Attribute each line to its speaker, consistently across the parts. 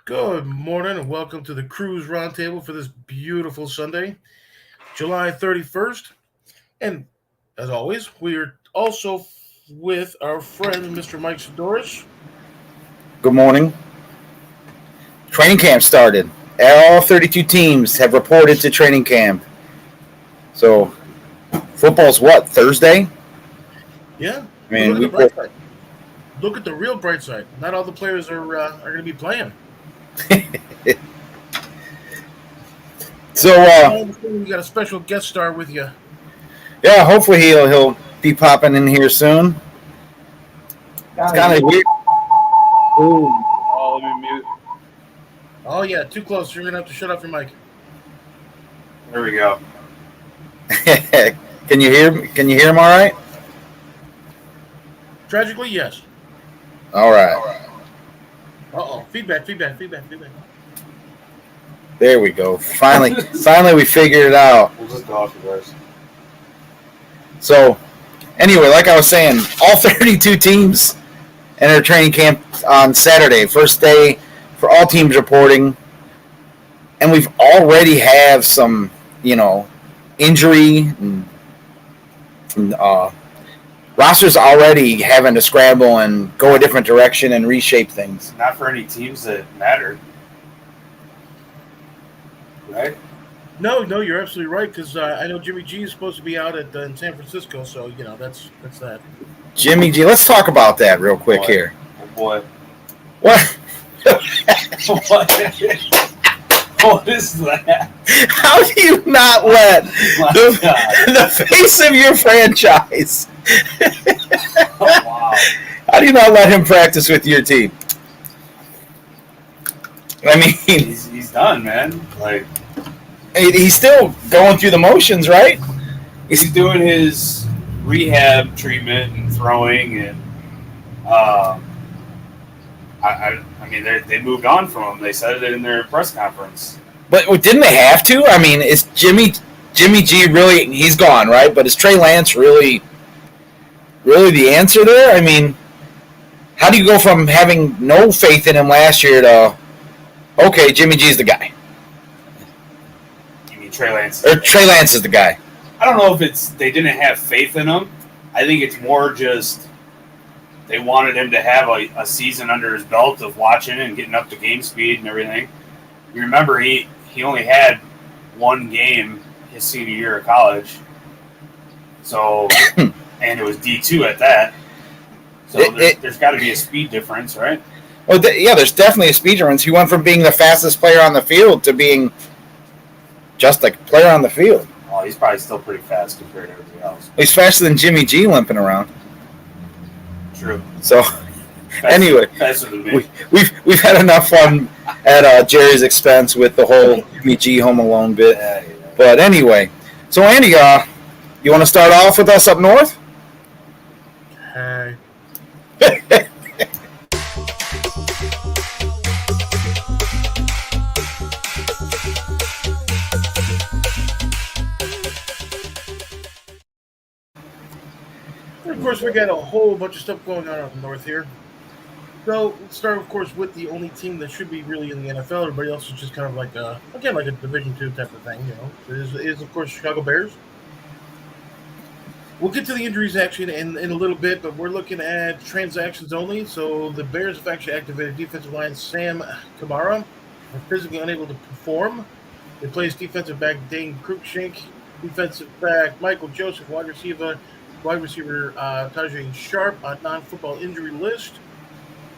Speaker 1: Good morning and welcome to the Cruise Roundtable for this beautiful Sunday, July 31st. And as always, we are also with our friend, Mr. Mike Sidoris.
Speaker 2: Good morning. Training camp started. All 32 teams have reported to training camp. So, football's what, Thursday?
Speaker 1: Yeah,
Speaker 2: I mean,
Speaker 1: look at the bright side. Look at the real bright side. Not all the players are going to be playing.
Speaker 2: So,
Speaker 1: you got a special guest star with you.
Speaker 2: Yeah, hopefully he'll be popping in here soon. It's kind of weird.
Speaker 3: Ooh. Oh, let me mute.
Speaker 1: Oh yeah, too close. You're gonna have to shut off your mic.
Speaker 3: There we go.
Speaker 2: Can you hear? Can you hear him all right?
Speaker 1: Tragically, yes.
Speaker 2: All right.
Speaker 1: Uh-oh. Feedback.
Speaker 2: There we go. Finally, we figured it out.
Speaker 3: We'll just go off the verse.
Speaker 2: So, anyway, like I was saying, all 32 teams enter training camp on Saturday, first day for all teams reporting, and we've already have some, injury and rosters already having to scramble and go a different direction and reshape things.
Speaker 3: Not for any teams that matter, right?
Speaker 1: No, you're absolutely right. Because I know Jimmy G is supposed to be out in San Francisco, so that's that.
Speaker 2: Jimmy G, let's talk about that real quick here.
Speaker 3: Oh boy.
Speaker 2: What?
Speaker 3: What is that?
Speaker 2: How do you not let the face of your franchise?
Speaker 3: Oh, wow.
Speaker 2: How do you not let him practice with your team? I mean,
Speaker 3: he's done, man. Like,
Speaker 2: he's still going through the motions, right?
Speaker 3: He's doing his rehab treatment and throwing, and I mean, they moved on from him. They said it in their press conference.
Speaker 2: But didn't they have to? I mean, is Jimmy G really? He's gone, right? But is Trey Lance really the answer there? I mean, how do you go from having no faith in him last year to, okay, Jimmy G's the guy?
Speaker 3: You mean Trey Lance?
Speaker 2: Or Trey Lance is the guy?
Speaker 3: I don't know if it's they didn't have faith in him. I think it's more just they wanted him to have a season under his belt of watching and getting up to game speed and everything. You remember he only had one game his senior year of college. So, and it was D2 at that. So there's got to be a speed difference, right?
Speaker 2: Well, there's definitely a speed difference. He went from being the fastest player on the field to being just a player on the field.
Speaker 3: Oh, he's probably still pretty fast compared to everybody else.
Speaker 2: He's faster than Jimmy G limping around.
Speaker 3: True.
Speaker 2: So, anyway, we've had enough fun at Jerry's expense with the whole Jimmy G Home Alone bit.
Speaker 3: Yeah.
Speaker 2: But anyway, so Andy, you want to start off with us up north?
Speaker 1: Hey. Of course, we got a whole bunch of stuff going on up north here. So let's start, of course, with the only team that should be really in the NFL. Everybody else is just kind of like a Division II type of thing, Is of course Chicago Bears. We'll get to the injuries actually in a little bit, but we're looking at transactions only. So the Bears have actually activated defensive line Sam Kamara, are physically unable to perform. They placed defensive back Dane Cruikshank, defensive back Michael Joseph, wide receiver Tajay Sharp on non-football injury list.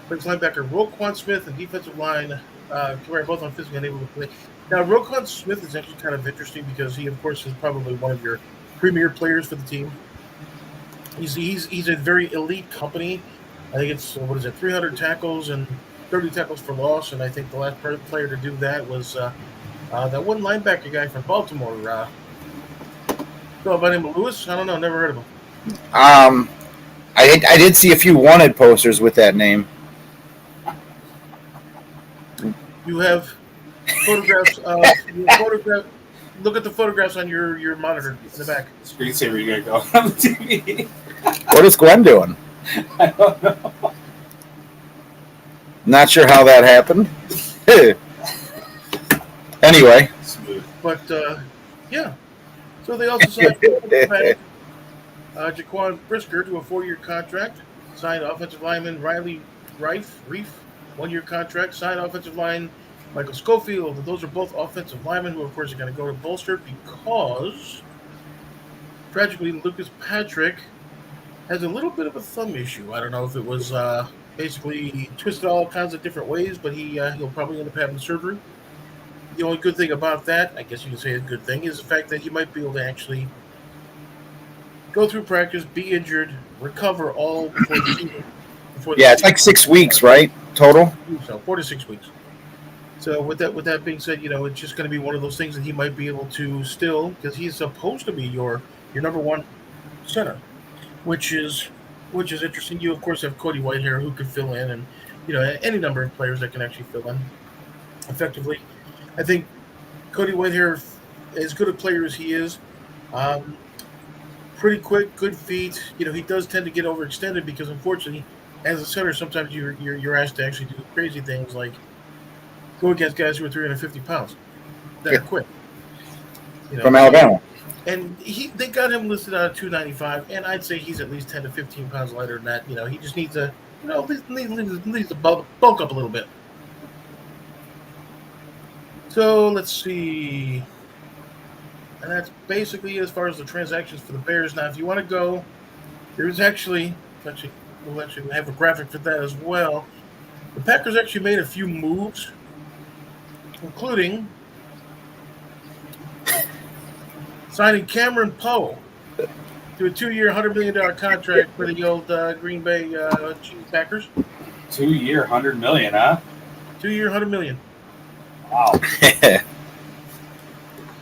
Speaker 1: Brings linebacker Roquan Smith and defensive line Kamara both on physically unable to play. Now Roquan Smith is actually kind of interesting because he, of course, is probably one of your premier players for the team. He's a very elite company. I think it's 300 tackles and 30 tackles for loss, and I think the last player to do that was that one linebacker guy from Baltimore. By the name of Lewis? I don't know, never heard of him.
Speaker 2: I did see a few wanted posters with that name.
Speaker 1: You have photographs of look at the photographs on your monitor in the back.
Speaker 3: Screensaver, you gotta go on the TV.
Speaker 2: What is Gwen doing?
Speaker 3: I don't know.
Speaker 2: Not sure how that happened. Anyway.
Speaker 3: Smooth.
Speaker 1: But yeah. So they also signed Jaquan Brisker to a 4-year contract. Signed offensive lineman Riley Reif, 1-year contract. Signed offensive line Michael Schofield. And those are both offensive linemen who, of course, are going to go to bolster because, tragically, Lucas Patrick has a little bit of a thumb issue. I don't know if it was basically twisted all kinds of different ways, but he'll probably end up having surgery. The only good thing about that, I guess you can say a good thing, is the fact that he might be able to actually go through practice, be injured, recover all before the season.
Speaker 2: It's like 6 weeks, right? Total?
Speaker 1: So 4 to 6 weeks. So with that being said, it's just going to be one of those things that he might be able to still, because he's supposed to be your number one center, which is interesting. You of course have Cody Whitehair who could fill in, and any number of players that can actually fill in effectively. I think Cody Whitehair, as good a player as he is, pretty quick, good feet. He does tend to get overextended because, unfortunately, as a center, sometimes you're asked to actually do crazy things like go against guys who are 350 pounds that are quick.
Speaker 2: From Alabama.
Speaker 1: And they got him listed out at 295, and I'd say he's at least 10 to 15 pounds lighter than that. He just needs to, needs to bulk up a little bit. So let's see. And that's basically as far as the transactions for the Bears. Now, if you want to go, we'll actually have a graphic for that as well. The Packers actually made a few moves, including signing Cameron Poe to a 2-year, $100 million contract for the old Green Bay Chiefs Packers.
Speaker 3: 2-year, $100 million, huh?
Speaker 1: 2-year, $100 million.
Speaker 3: Wow.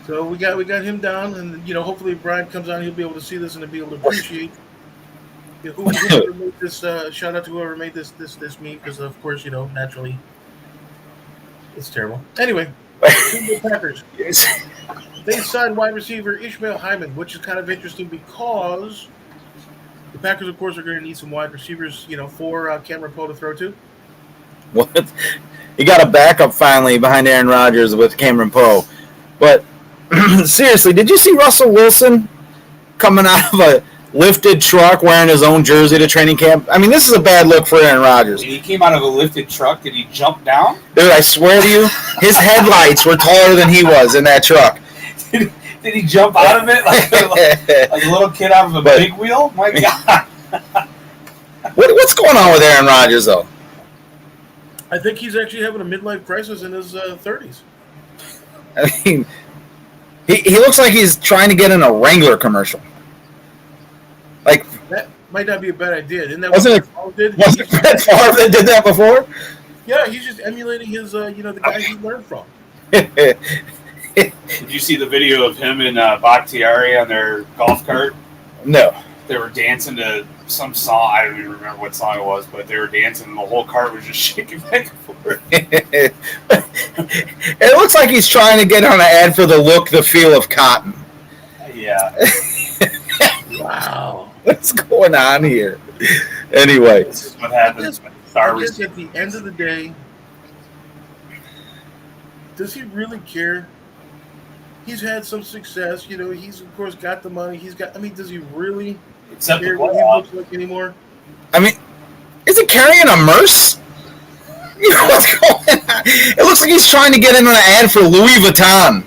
Speaker 1: So we got him down, and hopefully if Brian comes on, he'll be able to see this and be able to appreciate whoever made this. Shout out to whoever made this meme, because of course naturally it's terrible. Anyway, the Packers. They signed wide receiver Ishmael Hyman, which is kind of interesting because the Packers, of course, are going to need some wide receivers, for Cameron Poe to throw to.
Speaker 2: What? You got a backup finally behind Aaron Rodgers with Cameron Poe. But seriously, did you see Russell Wilson coming out of a lifted truck wearing his own jersey to training camp? I mean, this is a bad look for Aaron Rodgers.
Speaker 3: He came out of a lifted truck. Did he jump down?
Speaker 2: Dude, I swear to you, his headlights were taller than he was in that truck.
Speaker 3: Did he jump out of it like a little kid out of a big wheel? My God.
Speaker 2: What's going on with Aaron Rodgers, though?
Speaker 1: I think he's actually having a midlife crisis in his 30s.
Speaker 2: I mean, he looks like he's trying to get in a Wrangler commercial. Like,
Speaker 1: that might not be a bad idea. Isn't that
Speaker 2: wasn't
Speaker 1: what Paul did?
Speaker 2: Was it Brett Favre that did that before?
Speaker 1: Yeah, he's just emulating his, the guy he learned from.
Speaker 3: Did you see the video of him and Bakhtiari on their golf cart?
Speaker 2: No.
Speaker 3: They were dancing to some song. I don't even remember what song it was, but they were dancing and the whole cart was just shaking back and forth.
Speaker 2: It looks like he's trying to get on an ad for the look, the feel of cotton.
Speaker 3: Yeah.
Speaker 1: Wow.
Speaker 2: What's going on here? Anyway.
Speaker 3: This is what happens when
Speaker 1: I guess at the end of the day, does he really care? He's had some success. He's, of course, got the money. Does he really care what he looks like anymore?
Speaker 2: I mean, is he carrying a Merce? What's going on? It looks like he's trying to get in on an ad for Louis Vuitton.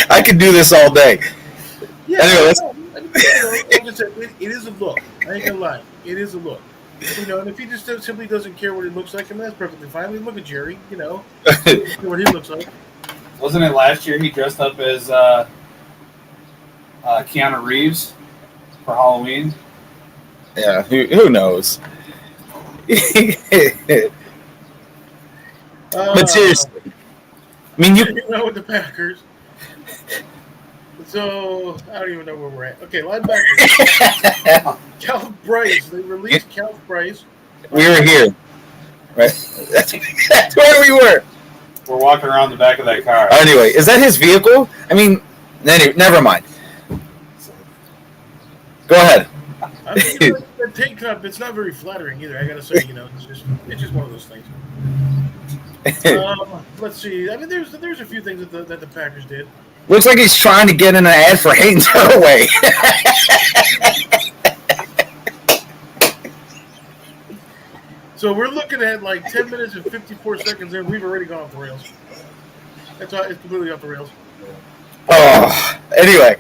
Speaker 2: I could do this all day.
Speaker 1: Yeah,
Speaker 2: anyway,
Speaker 1: like I said, it is a look. I ain't gonna lie. It is a look. And if he just simply doesn't care what he looks like, that's perfectly fine. I mean, look at Jerry, what he looks like.
Speaker 3: Wasn't it last year he dressed up as Keanu Reeves for Halloween?
Speaker 2: Yeah, who knows? But seriously, I mean,
Speaker 1: you know, with the Packers. So I don't even know where we're at. Okay, linebacker. Cal Bryce. They released Cal Bryce.
Speaker 2: We were here, right? That's where we were.
Speaker 3: We're walking around the back of that car.
Speaker 2: Anyway, is that his vehicle? I mean, never mind. Go ahead.
Speaker 1: I mean, the tank top, it's not very flattering either. I gotta say, it's just one of those things. Let's see. I mean, there's a few things that the Packers did.
Speaker 2: Looks like he's trying to get in an ad for Haynes Hathaway.
Speaker 1: So we're looking at like 10 minutes and 54 seconds in. We've already gone off the rails. It's completely off the rails.
Speaker 2: Oh, anyway.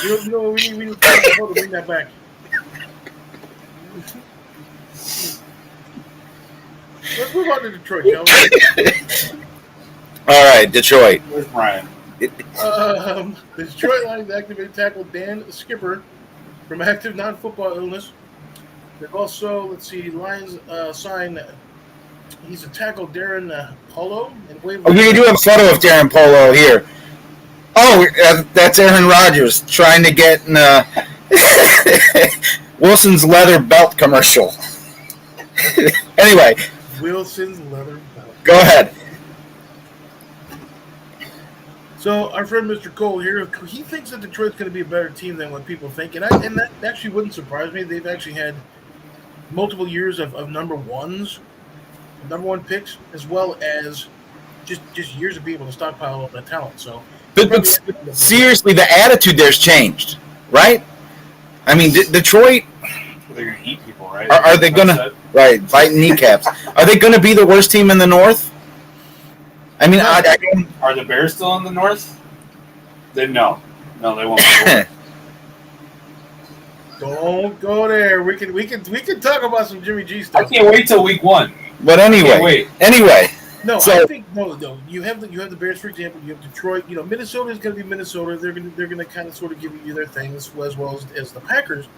Speaker 1: You know we need to bring that back. Let's move on to Detroit, shall we?
Speaker 2: All right, Detroit.
Speaker 3: Where's Brian?
Speaker 1: The Detroit Lions activated tackle Dan Skipper from active non-football illness. They've also, Lions signed. He's a tackle, Darren Polo. And
Speaker 2: we do have a photo of Darren Polo here. Oh, that's Aaron Rodgers trying to get in Wilson's leather belt commercial. Anyway.
Speaker 1: Wilson's leather belt.
Speaker 2: Go ahead.
Speaker 1: So our friend Mr. Cole here, he thinks that Detroit's going to be a better team than what people think, and that actually wouldn't surprise me. They've actually had multiple years of number one picks, as well as just years of being able to stockpile all that talent. So,
Speaker 2: but seriously, the attitude there's changed, right? I mean, Detroit.
Speaker 3: They're going to eat people, right?
Speaker 2: Are they going to fighting kneecaps? Are they going to be the worst team in the North? I mean,
Speaker 3: are the Bears still in the North? Then no, they won't.
Speaker 1: Don't go there. We can talk about some Jimmy G stuff.
Speaker 3: I can't wait till week 1.
Speaker 2: But anyway,
Speaker 1: no,
Speaker 2: so,
Speaker 1: I think no. You have the Bears, for example. You have Detroit. Minnesota is going to be Minnesota. They're going to kind of sort of give you their things as well as the Packers.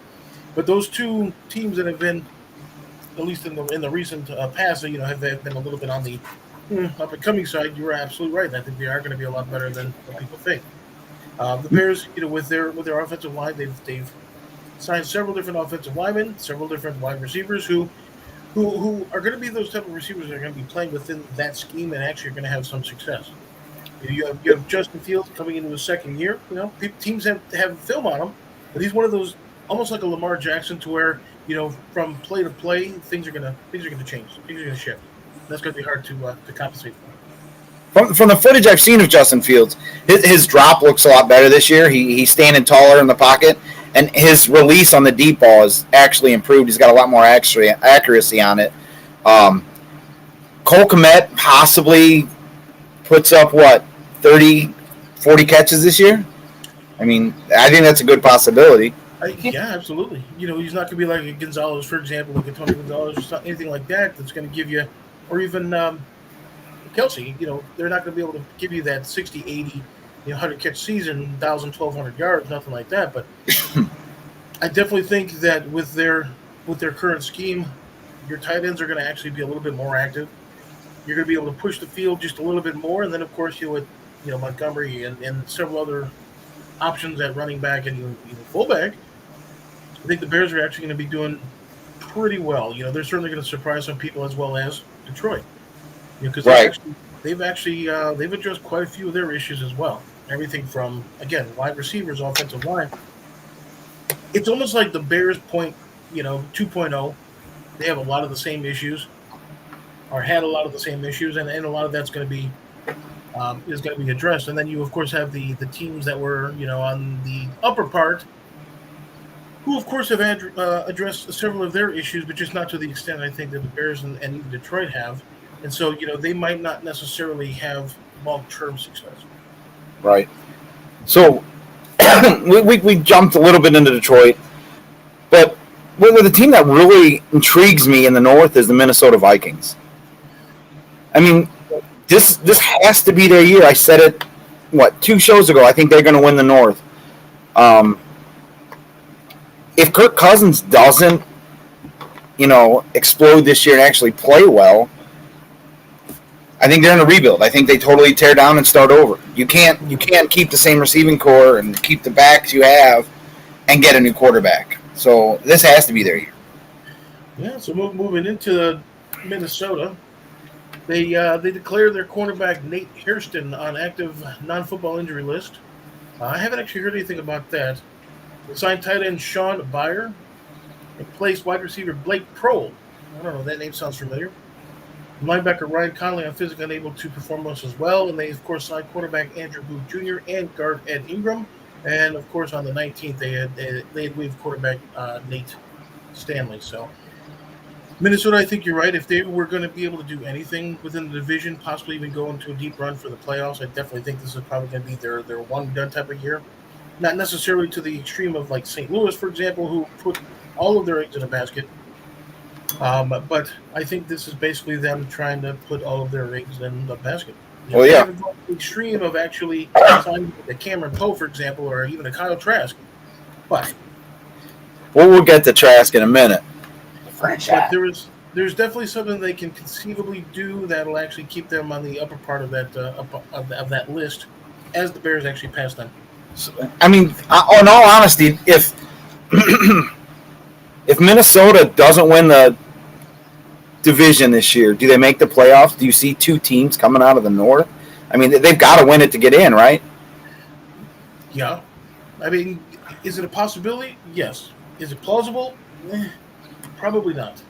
Speaker 1: But those two teams that have been, at least in the recent past, have been a little bit on the up and coming side. You are absolutely right. I think they are going to be a lot better than what people think. The Bears, with their offensive line, they've signed several different offensive linemen, several different wide receivers who are going to be those type of receivers that are going to be playing within that scheme and actually are going to have some success. You have Justin Fields coming into his second year. Teams have film on him, but he's one of those almost like a Lamar Jackson to where from play to play things are going to change, things are going to shift. That's going to be hard to compensate for.
Speaker 2: From the footage I've seen of Justin Fields, his drop looks a lot better this year. He's standing taller in the pocket, and his release on the deep ball is actually improved. He's got a lot more accuracy on it. Cole Kmet possibly puts up, 30, 40 catches this year? I mean, I think that's a good possibility.
Speaker 1: Yeah, absolutely. He's not going to be like a Gonzalez, for example, like a Tony Gonzalez or anything like that that's going to give you, or even Kelsey, they're not going to be able to give you that 60, 80, 100 catch season, 1,000, 1,200 yards, nothing like that. But I definitely think that with their current scheme, your tight ends are going to actually be a little bit more active. You're going to be able to push the field just a little bit more, and then of course with Montgomery and several other options at running back and even fullback. I think the Bears are actually going to be doing pretty well. They're certainly going to surprise some people as well as Detroit. Because they've addressed quite a few of their issues as well. Everything from, again, wide receivers, offensive line. It's almost like the Bears 2.0. They have a lot of the same issues, or had a lot of the same issues, and a lot of that's going to be is going to be addressed. And then you, of course, have the teams that were, on the upper part, who, of course, have addressed several of their issues, but just not to the extent I think that the Bears and even Detroit have. And so, they might not necessarily have long-term success.
Speaker 2: Right. So we jumped a little bit into Detroit, but the team that really intrigues me in the North is the Minnesota Vikings. I mean, this has to be their year. I said it, 2 shows ago. I think they're going to win the North. If Kirk Cousins doesn't, explode this year and actually play well, I think they're in a rebuild. I think they totally tear down and start over. You can't keep the same receiving core and keep the backs you have and get a new quarterback. So this has to be their year.
Speaker 1: Yeah. So moving into Minnesota, they declared their cornerback Nate Hairston on active non-football injury list. I haven't actually heard anything about that. They signed tight end Sean Byer They placed wide receiver Blake Prohl. I don't know, that name sounds familiar. Linebacker Ryan Conley on physically unable to perform most as well. And they, of course, signed quarterback Andrew Booth Jr. and guard Ed Ingram. And, of course, on the 19th, they had waived quarterback Nate Stanley. So Minnesota, I think you're right. If they were going to be able to do anything within the division, possibly even go into a deep run for the playoffs, I definitely think this is probably going to be their one-done type of year. Not necessarily to the extreme of like St. Louis, for example, who put all of their eggs in a basket. But I think this is basically them trying to put all of their eggs in the basket.
Speaker 2: Well,
Speaker 1: they
Speaker 2: yeah.
Speaker 1: haven't gone to the extreme of actually signing a Cameron Poe, for example, or even a Kyle Trask. But
Speaker 2: we'll get to Trask in a minute.
Speaker 1: But there's definitely something they can conceivably do that'll actually keep them on the upper part of that of that list as the Bears actually pass them.
Speaker 2: I mean, in all honesty, if Minnesota doesn't win the division this year, do they make the playoffs? Do you see two teams coming out of the North? I mean, they've got to win it to get in, right?
Speaker 1: Yeah. I mean, is it a possibility? Yes. Is it plausible? Probably not.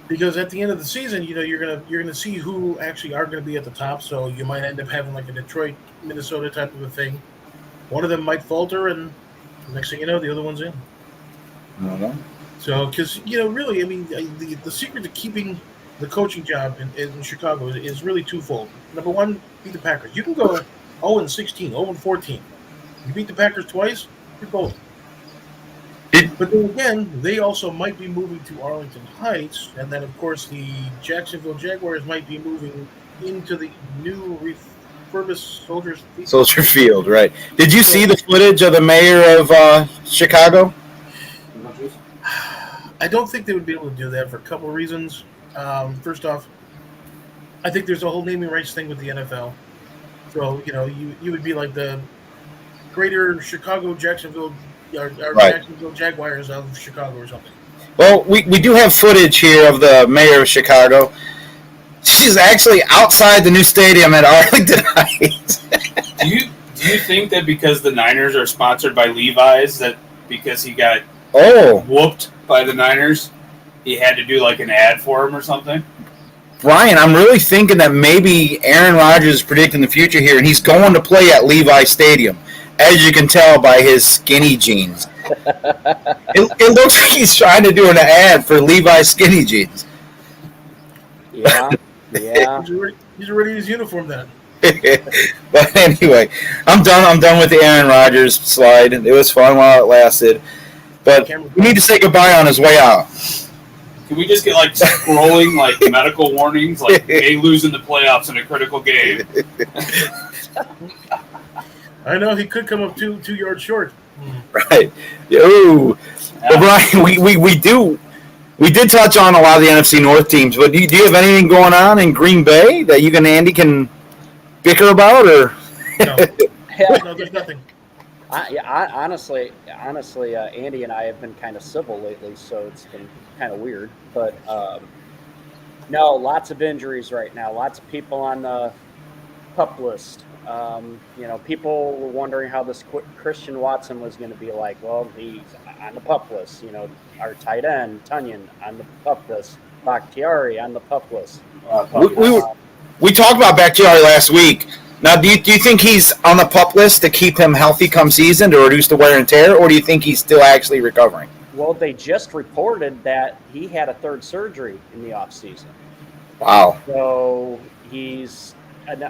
Speaker 1: Because at the end of the season, you're gonna see who actually are gonna be at the top. So you might end up having like a Detroit, Minnesota type of a thing. One of them might falter, and next thing you know, the other one's in.
Speaker 2: Mm-hmm.
Speaker 1: So, because really, I mean, the secret to keeping the coaching job in Chicago is really twofold. Number one, beat the Packers. You can go 0-16, 0-14. You beat the Packers twice, you're golden. But then again, they also might be moving to Arlington Heights, and then of course the Jacksonville Jaguars might be moving into the new refurbished Soldier
Speaker 2: Field, right? Did you see the footage of the mayor of Chicago?
Speaker 1: I don't think they would be able to do that for a couple of reasons. First off, I think there's a whole naming rights thing with the NFL. So you would be like the greater Chicago Jacksonville. Our
Speaker 2: right.
Speaker 1: Jacksonville Jaguars of Chicago or something.
Speaker 2: Well, we do have footage here of the mayor of Chicago. She's actually outside the new stadium at Arlington Heights.
Speaker 3: Do you think that because the Niners are sponsored by Levi's, that because he got whooped by the Niners, he had to do like an ad for him or something?
Speaker 2: Brian, I'm really thinking that maybe Aaron Rodgers is predicting the future here, and he's going to play at Levi Stadium. As you can tell by his skinny jeans. It looks like he's trying to do an ad for Levi's skinny jeans.
Speaker 4: Yeah.
Speaker 1: He's already in his uniform then.
Speaker 2: But anyway, I'm done with the Aaron Rodgers slide. It was fun while it lasted. But we need to say goodbye on his way out.
Speaker 3: Can we just get like scrolling like medical warnings, like they losing the playoffs in a critical game?
Speaker 1: I know he could come up two yards short.
Speaker 2: Right. Ooh. Well, Brian, we did touch on a lot of the NFC North teams, but do you have anything going on in Green Bay that you and Andy can bicker about, or?
Speaker 1: No, there's nothing.
Speaker 4: Honestly, Andy and I have been kind of civil lately, so it's been kind of weird. But no, lots of injuries right now. Lots of people on the PUP list. People were wondering how this Christian Watson was going to be like. Well, he's on the PUP list. Our tight end, Tunyon, on the PUP list. Bakhtiari on the PUP list.
Speaker 2: We talked about Bakhtiari last week. Now, do you think he's on the PUP list to keep him healthy come season to reduce the wear and tear, or do you think he's still actually recovering?
Speaker 4: Well, they just reported that he had a third surgery in the offseason.
Speaker 2: Wow.
Speaker 4: So he's...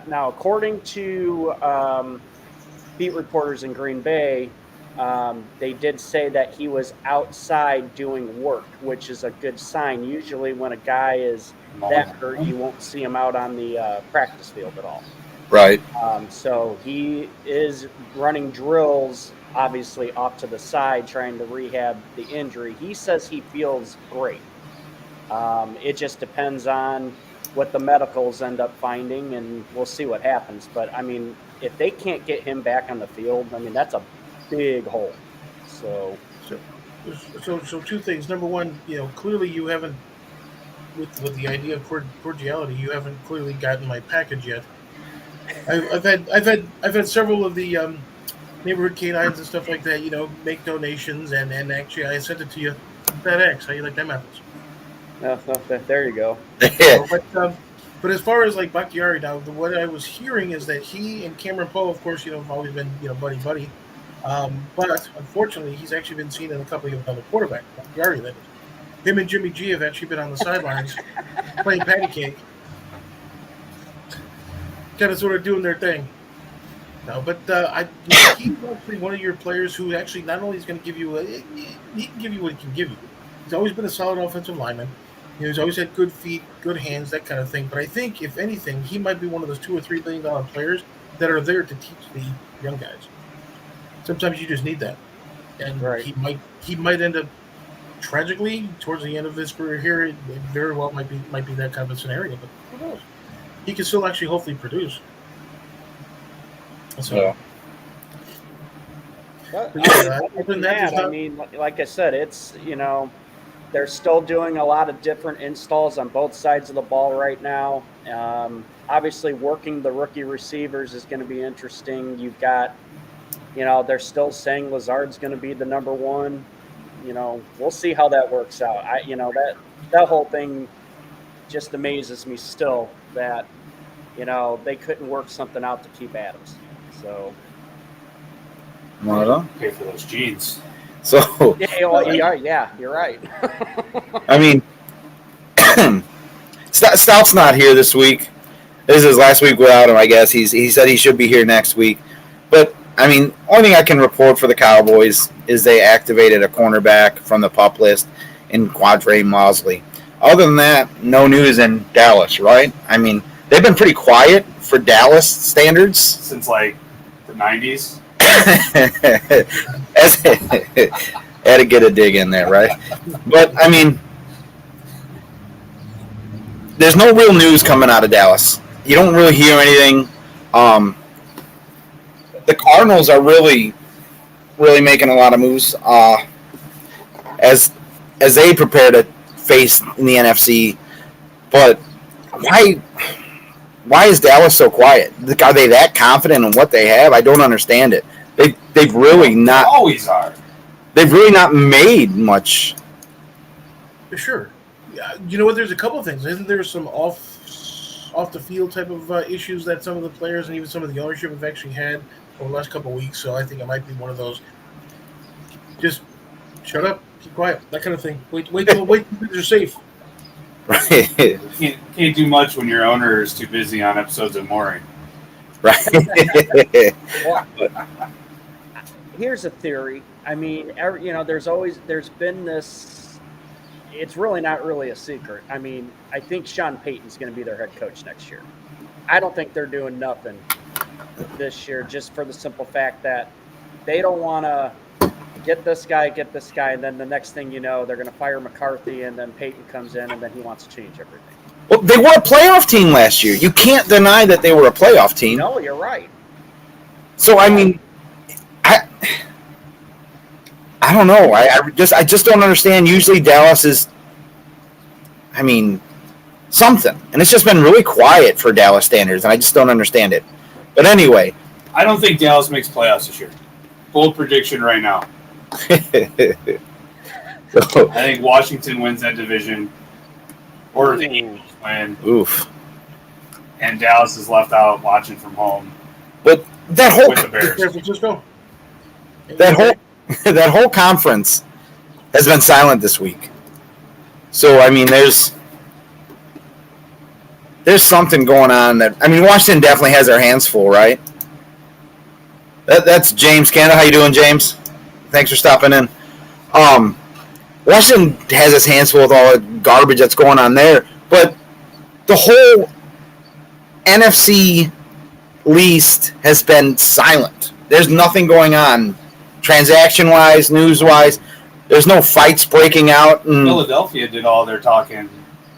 Speaker 4: Now, according to beat reporters in Green Bay, they did say that he was outside doing work, which is a good sign. Usually when a guy is that hurt, you won't see him out on the practice field at all.
Speaker 2: Right.
Speaker 4: So he is running drills, obviously off to the side, trying to rehab the injury. He says he feels great. It just depends on what the medicals end up finding, and we'll see what happens. But, I mean, if they can't get him back on the field, I mean, that's a big hole. So
Speaker 1: two things. Number one, clearly you haven't, with the idea of cordiality, you haven't clearly gotten my package yet. I've had several of the neighborhood canines and stuff like that, make donations, and actually I sent it to you that X. How you like them apples?
Speaker 4: There you go.
Speaker 1: But as far as like Bakhtiari now, what I was hearing is that he and Cameron Poe, of course, have always been buddy. But unfortunately, he's actually been seen in a couple of other quarterbacks. Bakhtiari, that is. Him and Jimmy G have actually been on the sidelines playing patty cake, kind of sort of doing their thing. No, but he's actually one of your players who actually not only is going to give you he can give you what he can give you. He's always been a solid offensive lineman. He's always had good feet, good hands, that kind of thing. But I think, if anything, he might be one of those $2 or $3 billion players that are there to teach the young guys. Sometimes you just need that, and
Speaker 4: right.
Speaker 1: he might end up tragically towards the end of his career here. It very well might be that kind of a scenario, but who knows? He can still actually hopefully produce. So,
Speaker 4: other than that, I mean, like I said, it's they're still doing a lot of different installs on both sides of the ball right now. Obviously, working the rookie receivers is going to be interesting. You've got, they're still saying Lazard's going to be the number one. We'll see how that works out. That whole thing just amazes me still that, they couldn't work something out to keep Adams. So.
Speaker 3: Pay for those jeans.
Speaker 2: So.
Speaker 4: Yeah, you're right.
Speaker 2: I mean, Stout's not here this week. This is his last week without him, I guess. He said he should be here next week. But, I mean, only thing I can report for the Cowboys is they activated a cornerback from the PUP list in Quadre Mosley. Other than that, no news in Dallas, right? I mean, they've been pretty quiet for Dallas standards.
Speaker 3: Since, like, the 90s?
Speaker 2: Had to get a dig in there, right? But, I mean, there's no real news coming out of Dallas. You don't really hear anything. The Cardinals are really making a lot of moves as they prepare to face in the NFC. But why is Dallas so quiet? Are they that confident in what they have? I don't understand it. They've really not.
Speaker 3: They always are.
Speaker 2: They've really not made much.
Speaker 1: Sure. You know what? There's a couple of things. Isn't there some off the field type of issues that some of the players and even some of the ownership have actually had over the last couple of weeks? So I think it might be one of those. Just shut up, keep quiet, that kind of thing. Wait till they're safe.
Speaker 2: Right.
Speaker 3: Can't do much when your owner is too busy on episodes of Mooring.
Speaker 2: Right.
Speaker 4: Well, here's a theory. I mean, there's been this. It's really not really a secret. I mean, I think Sean Payton's going to be their head coach next year. I don't think they're doing nothing this year, just for the simple fact that they don't want to get this guy, and then the next thing you know, they're going to fire McCarthy, and then Payton comes in, and then he wants to change everything.
Speaker 2: Well, they were a playoff team last year. You can't deny that they were a playoff team.
Speaker 4: No, you're right.
Speaker 2: So, I mean, I don't know. I just don't understand. Usually Dallas is, I mean, something. And it's just been really quiet for Dallas standards, and I just don't understand it. But anyway.
Speaker 3: I don't think Dallas makes playoffs this year. Bold prediction right now. I think Washington wins that division. Or the Eagles win.
Speaker 2: Oof.
Speaker 3: And Dallas is left out watching from home.
Speaker 2: But that whole
Speaker 3: with the Bears.
Speaker 2: that whole conference has been silent this week. So I mean, there's something going on that Washington definitely has their hands full, right? That's James Canada. How you doing, James? Thanks for stopping in. Washington has his hands full with all the garbage that's going on there, but the whole NFC least has been silent. There's nothing going on, transaction-wise, news-wise. There's no fights breaking out.
Speaker 3: Philadelphia did all their talking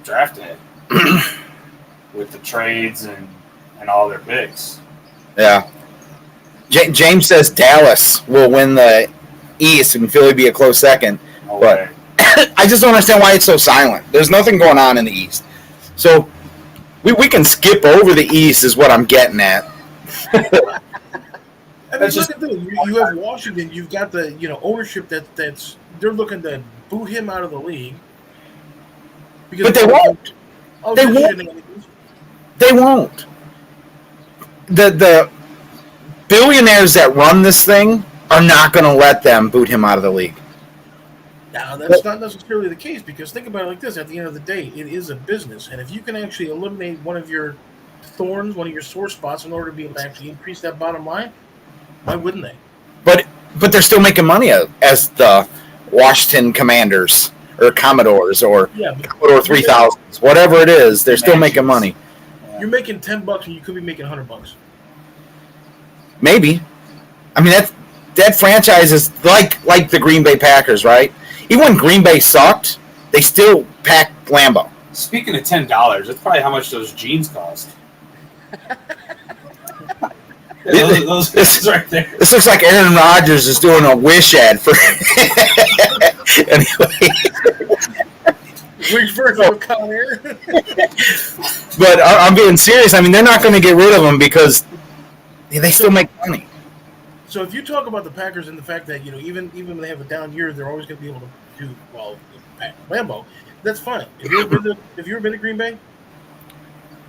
Speaker 3: draft day with the trades and all their picks.
Speaker 2: Yeah. James says Dallas will win the East and Philly be a close second.
Speaker 3: No
Speaker 2: but
Speaker 3: way.
Speaker 2: I just don't understand why it's so silent. There's nothing going on in the East. So we can skip over the East is what I'm getting at.
Speaker 1: Look at this. You have Washington. You've got the ownership that's they're looking to boot him out of the league.
Speaker 2: But they won't. They won't. They won't. The billionaires that run this thing are not going to let them boot him out of the league.
Speaker 1: Now, that's not necessarily the case, because think about it like this. At the end of the day, it is a business. And if you can actually eliminate one of your thorns, one of your sore spots, in order to be able to actually increase that bottom line, why wouldn't they?
Speaker 2: But they're still making money as the Washington Commanders or Commodores or Commodore 3000s, whatever it is. They're still making money.
Speaker 1: You're making $10 and you could be making $100.
Speaker 2: Maybe. I mean, that franchise is like the Green Bay Packers, right? Even when Green Bay sucked, they still packed Lambeau.
Speaker 3: Speaking of $10, that's probably how much those jeans cost. Those right there.
Speaker 2: This looks like Aaron Rodgers is doing a Wish ad for. Anyway.
Speaker 1: Which version of Connor?
Speaker 2: But I'm being serious. I mean, they're not going to get rid of him because they still make money.
Speaker 1: So if you talk about the Packers and the fact that, even when they have a down year, they're always going to be able to do Lambeau, that's fine. Have you ever been to Green Bay?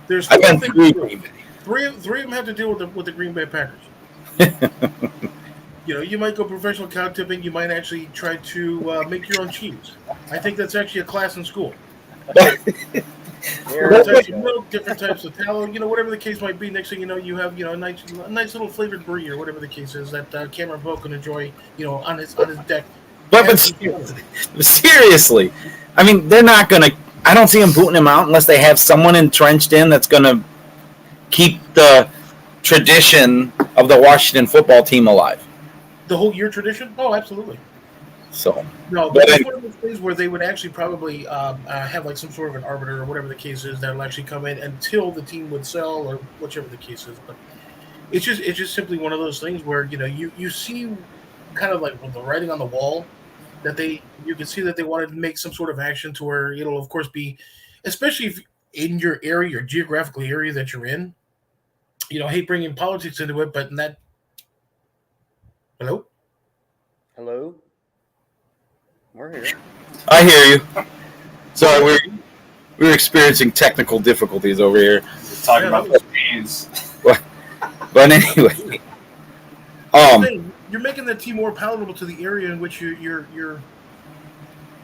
Speaker 1: There's
Speaker 2: I've been to Green Bay.
Speaker 1: Three of them have to deal with the Green Bay Packers. You might go professional cow tipping. You might actually try to make your own cheese. I think that's actually a class in school. Different types of milk, different types of tallow, whatever the case might be. Next thing you know, you have a nice little flavored brie or whatever the case is that Cameron Poe can enjoy, on his deck.
Speaker 2: But seriously, I mean, they're not going to. I don't see them booting him out unless they have someone entrenched in that's going to keep the tradition of the Washington football team alive.
Speaker 1: The whole year tradition? Oh, absolutely.
Speaker 2: So
Speaker 1: no, but it's one of those things where they would actually probably have like some sort of an arbiter or whatever the case is that will actually come in until the team would sell or whichever the case is. But it's just simply one of those things where you see kind of like the writing on the wall that you can see that they wanted to make some sort of action to where it'll of course be, especially if in your area, your geographical area that you're in. Hate bringing politics into it, but in that. Hello.
Speaker 4: We're here.
Speaker 2: I hear you. Sorry, we're experiencing technical difficulties over here.
Speaker 3: We're talking about the jeans.
Speaker 2: But anyway,
Speaker 1: you're making that team more palatable to the area in which you're.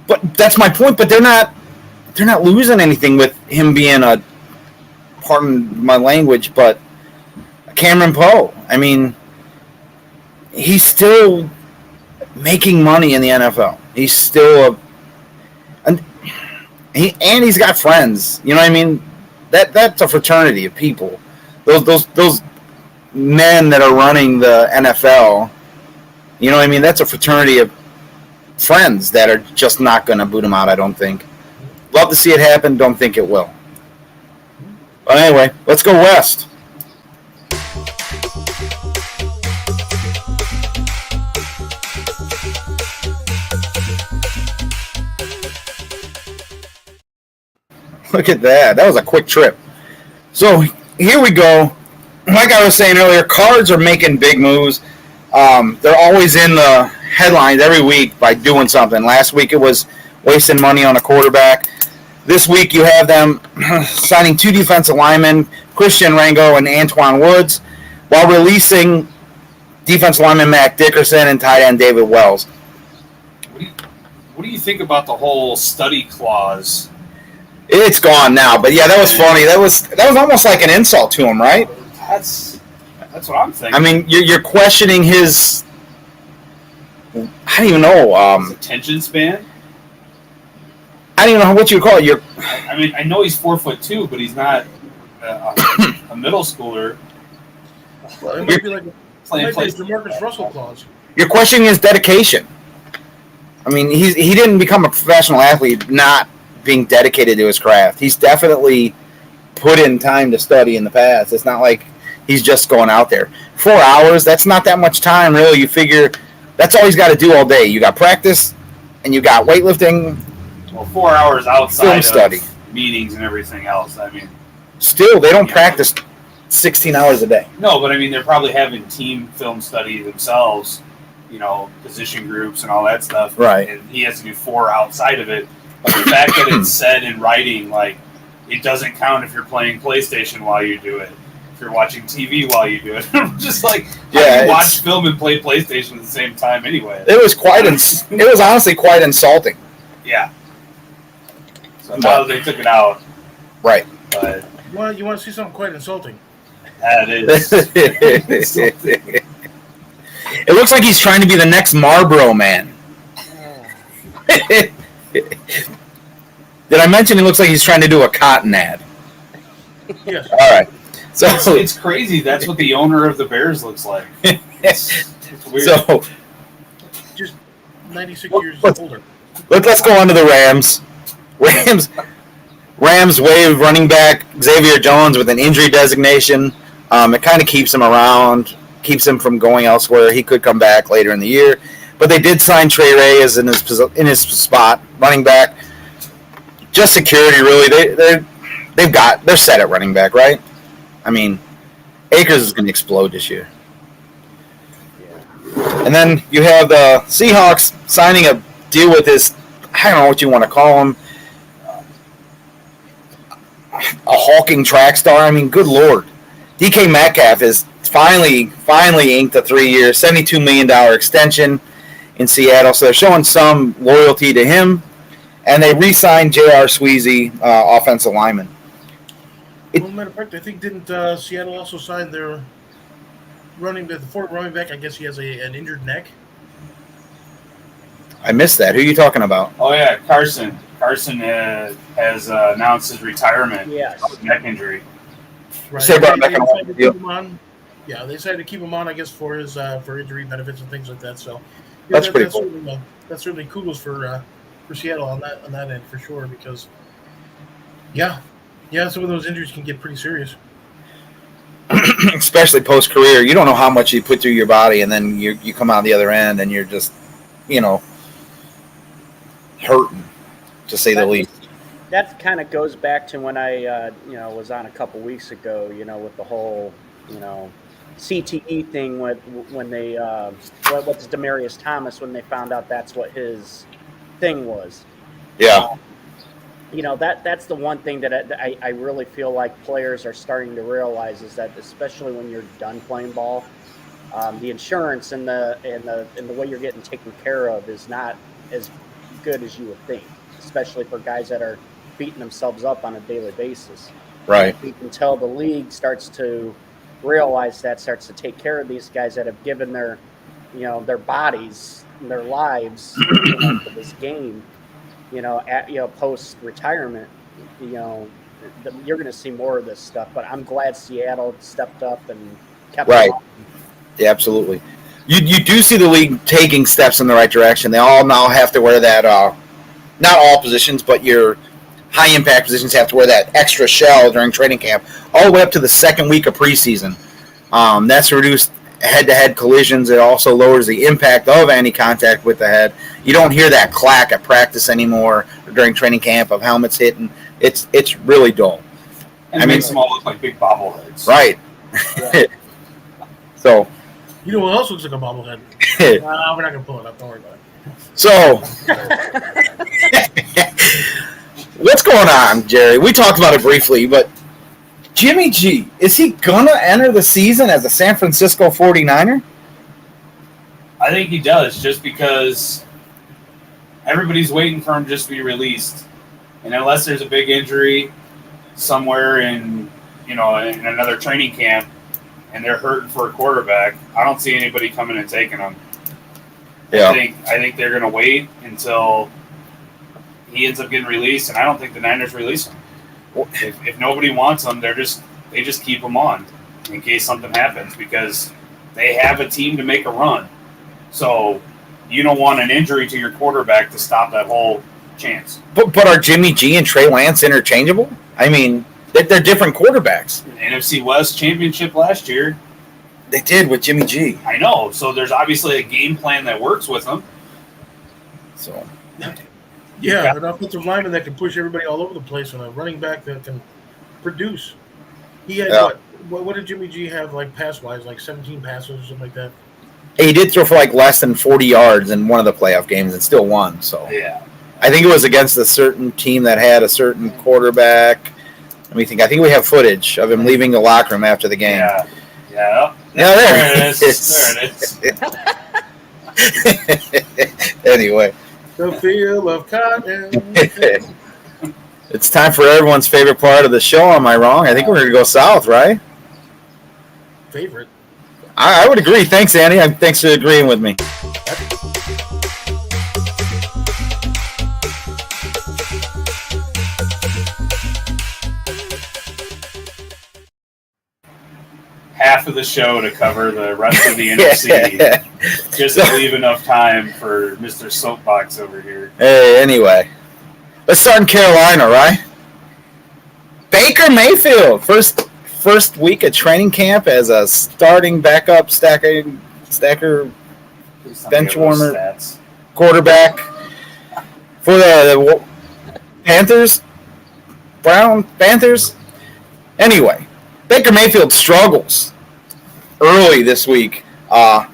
Speaker 2: But that's my point. But they're not losing anything with him being pardon my language, but Cameron Poe. I mean, he's still making money in the NFL. He's still he's got friends. You know what I mean? That's a fraternity of people. Those men that are running the NFL. You know what I mean? That's a fraternity of friends that are just not going to boot him out. I don't think. Love to see it happen. Don't think it will. But anyway, let's go west. Look at that. That was a quick trip. So here we go. Like I was saying earlier, Cards are making big moves. They're always in the headlines every week by doing something. Last week it was wasting money on a quarterback. This week you have them signing 2 defensive linemen, Christian Rango and Antoine Woods, while releasing defensive lineman Matt Dickerson and tight end David Wells.
Speaker 3: What do you think about the whole study clause?
Speaker 2: It's gone now, but yeah, that was funny. That was almost like an insult to him, right?
Speaker 3: That's what I'm thinking.
Speaker 2: I mean, you're questioning his. I don't even know.
Speaker 3: His attention span.
Speaker 2: I don't even know what you call it.
Speaker 3: I mean, I know he's 4'2", but he's not a middle schooler.
Speaker 1: Well, it might be like the Marcus Russell clause.
Speaker 2: You're questioning his dedication. I mean, he didn't become a professional athlete not being dedicated to his craft. He's definitely put in time to study in the past. It's not like he's just going out there. 4 hours, that's not that much time, really. You figure that's all he's got to do all day. You got practice, and you got weightlifting.
Speaker 3: Well, 4 hours outside
Speaker 2: film study,
Speaker 3: meetings and everything else. I mean,
Speaker 2: still, they don't practice 16 hours a day.
Speaker 3: No, but I mean, they're probably having team film study themselves, position groups and all that stuff.
Speaker 2: Right.
Speaker 3: And he has to do 4 outside of it. But the fact that it's said in writing, like, it doesn't count if you're playing PlayStation while you do it. If you're watching TV while you do it. Just like, you watch film and play PlayStation at the same time anyway.
Speaker 2: It was honestly quite insulting.
Speaker 3: Yeah. So now they took it out.
Speaker 2: Right.
Speaker 3: But
Speaker 1: you want to see something quite insulting?
Speaker 3: That is.
Speaker 2: It looks like he's trying to be the next Marlboro Man. Did I mention it looks like he's trying to do a cotton ad?
Speaker 1: Yes.
Speaker 2: All right. So
Speaker 3: it's crazy. That's what the owner of the Bears looks like. It's weird.
Speaker 2: So
Speaker 1: just 96 years older.
Speaker 2: Let's go on to the Rams. Rams waive running back Xavier Jones with an injury designation. It kind of keeps him around, keeps him from going elsewhere. He could come back later in the year, but they did sign Krewe as in his spot, running back. Just security, really. They're set at running back, right? I mean, Akers is going to explode this year. And then you have the Seahawks signing a deal with this, I don't know what you want to call him, a hulking track star. I mean, good Lord. DK Metcalf is finally inked a 3-year, $72 million extension in Seattle. So they're showing some loyalty to him. And they re-signed J.R. Sweezy, offensive lineman.
Speaker 1: Well, matter of fact, I think didn't Seattle also sign their the fourth running back? I guess he has an injured neck.
Speaker 2: I missed that. Who are you talking about?
Speaker 3: Oh, yeah, Carson. Carson has announced his retirement.
Speaker 4: Yes.
Speaker 3: With neck injury.
Speaker 1: Right.
Speaker 2: They decided
Speaker 1: to keep him on, I guess, for his for injury benefits and things like that. So
Speaker 2: that's pretty cool.
Speaker 1: That's certainly kudos for Seattle on that end for sure, because some of those injuries can get pretty serious.
Speaker 2: Especially post-career. You don't know how much you put through your body, and then you come out the other end, and you're just, hurting, to say the least.
Speaker 4: That kind of goes back to when I, was on a couple weeks ago, with the whole, CTE thing when they, what's Demaryius Thomas, when they found out that's what his thing was.
Speaker 2: Yeah.
Speaker 4: That's the one thing that I really feel like players are starting to realize, is that especially when you're done playing ball, the insurance and the way you're getting taken care of is not as good as you would think, especially for guys that are beating themselves up on a daily basis.
Speaker 2: Right.
Speaker 4: Until the league starts to realize that, starts to take care of these guys that have given their bodies and their lives for this game. Post retirement, you're going to see more of this stuff. But I'm glad Seattle stepped up and kept
Speaker 2: right.
Speaker 4: it on.
Speaker 2: Yeah, absolutely. You do see the league taking steps in the right direction. They all now have to wear that. Not all positions, but your high impact positions have to wear that extra shell during training camp, all the way up to the second week of preseason. That's reduced head-to-head collisions. It also lowers the impact of any contact with the head. You don't hear that clack at practice anymore during training camp of helmets hitting. It's really dull.
Speaker 3: And it makes them all look like big bobbleheads.
Speaker 2: Right.
Speaker 4: Yeah.
Speaker 2: So.
Speaker 1: You know what else looks like a bobblehead? We're not going to pull it up. Don't worry about it.
Speaker 2: So, what's going on, Jerry? We talked about it briefly, but Jimmy G, is he going to enter the season as a San Francisco 49er?
Speaker 3: I think he does, just because everybody's waiting for him just to be released. And unless there's a big injury somewhere in another training camp and they're hurting for a quarterback, I don't see anybody coming and taking him.
Speaker 2: Yeah.
Speaker 3: I think they're going to wait until he ends up getting released, and I don't think the Niners release him. If nobody wants him, they just keep him on in case something happens, because they have a team to make a run. So you don't want an injury to your quarterback to stop that whole chance.
Speaker 2: But are Jimmy G and Trey Lance interchangeable? I mean, they're different quarterbacks.
Speaker 3: NFC West championship last year.
Speaker 2: They did with Jimmy G.
Speaker 3: I know. So there's obviously a game plan that works with them.
Speaker 2: So.
Speaker 1: Yeah, an offensive lineman that can push everybody all over the place, and a running back that can produce. He had what did Jimmy G have, like, pass-wise, like 17 passes or something like that?
Speaker 2: He did throw for like less than 40 yards in one of the playoff games and still won. So
Speaker 3: Yeah.
Speaker 2: I think it was against a certain team that had a certain quarterback. Let me think. I think we have footage of him leaving the locker room after the game.
Speaker 3: Yeah. Yeah.
Speaker 2: Yeah,
Speaker 3: There it is. There it is.
Speaker 2: Anyway,
Speaker 1: The field of cotton.
Speaker 2: it's time for everyone's favorite part of the show. Am I wrong? I think we're going to go south, right?
Speaker 1: Favorite.
Speaker 2: I would agree. Thanks, Andy. Thanks for agreeing with me.
Speaker 3: Half of the show to cover the rest of the NFC. Just to leave enough time for Mr. Soapbox over here.
Speaker 2: Hey, anyway. Let's start in Carolina, right? Baker Mayfield. First week at training camp as a starting backup stacker bench warmer
Speaker 3: Stats.
Speaker 2: quarterback for the Panthers. Anyway, Baker Mayfield struggles early this week. Had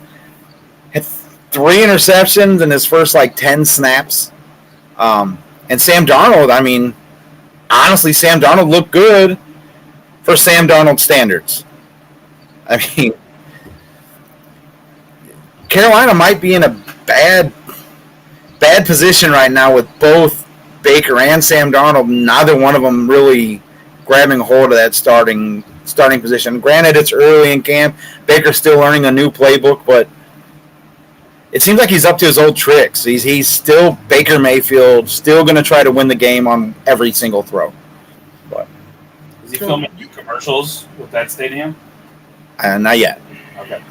Speaker 2: 3 interceptions in his first 10 snaps. And Sam Darnold, I mean, honestly, Sam Darnold looked good for Sam Darnold standards. I mean, Carolina might be in a bad position right now with both Baker and Sam Darnold. Neither one of them really grabbing hold of that starting position. Granted, it's early in camp. Baker's still learning a new playbook, but it seems like he's up to his old tricks. He's still Baker Mayfield, still going to try to win the game on every single throw. But
Speaker 3: Is he filming commercials with that stadium?
Speaker 2: not yet.
Speaker 3: Okay.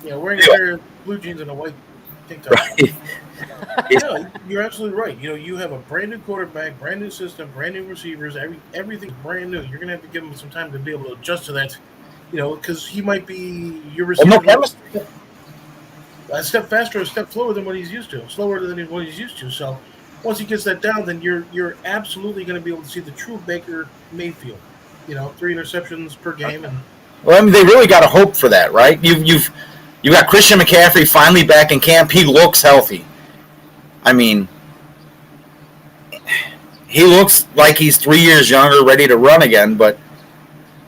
Speaker 1: Yeah, wearing a pair of blue jeans and a white tank top.
Speaker 2: Right.
Speaker 1: No, you're absolutely right. You have a brand new quarterback, brand new system, brand new receivers. Everything's brand new. You're gonna have to give him some time to be able to adjust to that. Because he might be your receiver.
Speaker 2: no chemistry.
Speaker 1: A step faster, a step slower than what he's used to, slower than what he's used to. So once he gets that down, then you're absolutely going to be able to see the true Baker Mayfield. 3 interceptions per game, and
Speaker 2: Well, I mean, they really got to hope for that, right? You've got Christian McCaffrey finally back in camp. He looks healthy. I mean, he looks like he's 3 years younger, ready to run again. But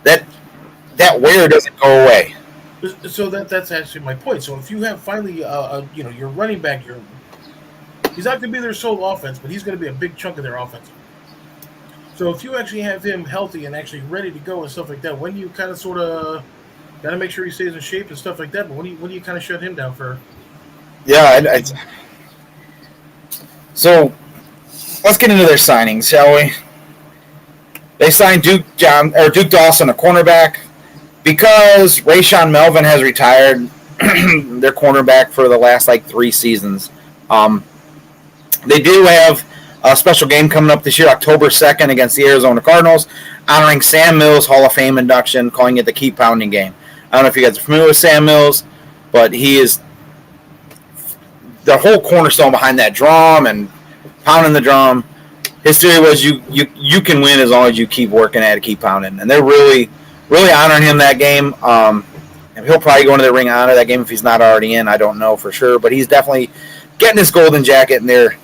Speaker 2: that wear doesn't go away.
Speaker 1: so that's actually my point. So if you have finally, your running back, he's not going to be their sole offense, but he's going to be a big chunk of their offense. So if you actually have him healthy and actually ready to go and stuff like that, when you kind of sort of got to make sure he stays in shape and stuff like that, but when do you kind of shut him down for?
Speaker 2: Yeah. So let's get into their signings, shall we? They signed Duke Dawson, a cornerback, because Rayshawn Melvin has retired. Their cornerback for the last 3 seasons. They do have a special game coming up this year, October 2nd, against the Arizona Cardinals, honoring Sam Mills' Hall of Fame induction, calling it the Keep Pounding game. I don't know if you guys are familiar with Sam Mills, but he is the whole cornerstone behind that drum and pounding the drum. His theory was you can win as long as you keep working at it, keep pounding. And they're really, really honoring him that game. And he'll probably go into the Ring of Honor that game if he's not already in. I don't know for sure, but he's definitely getting his golden jacket, and they're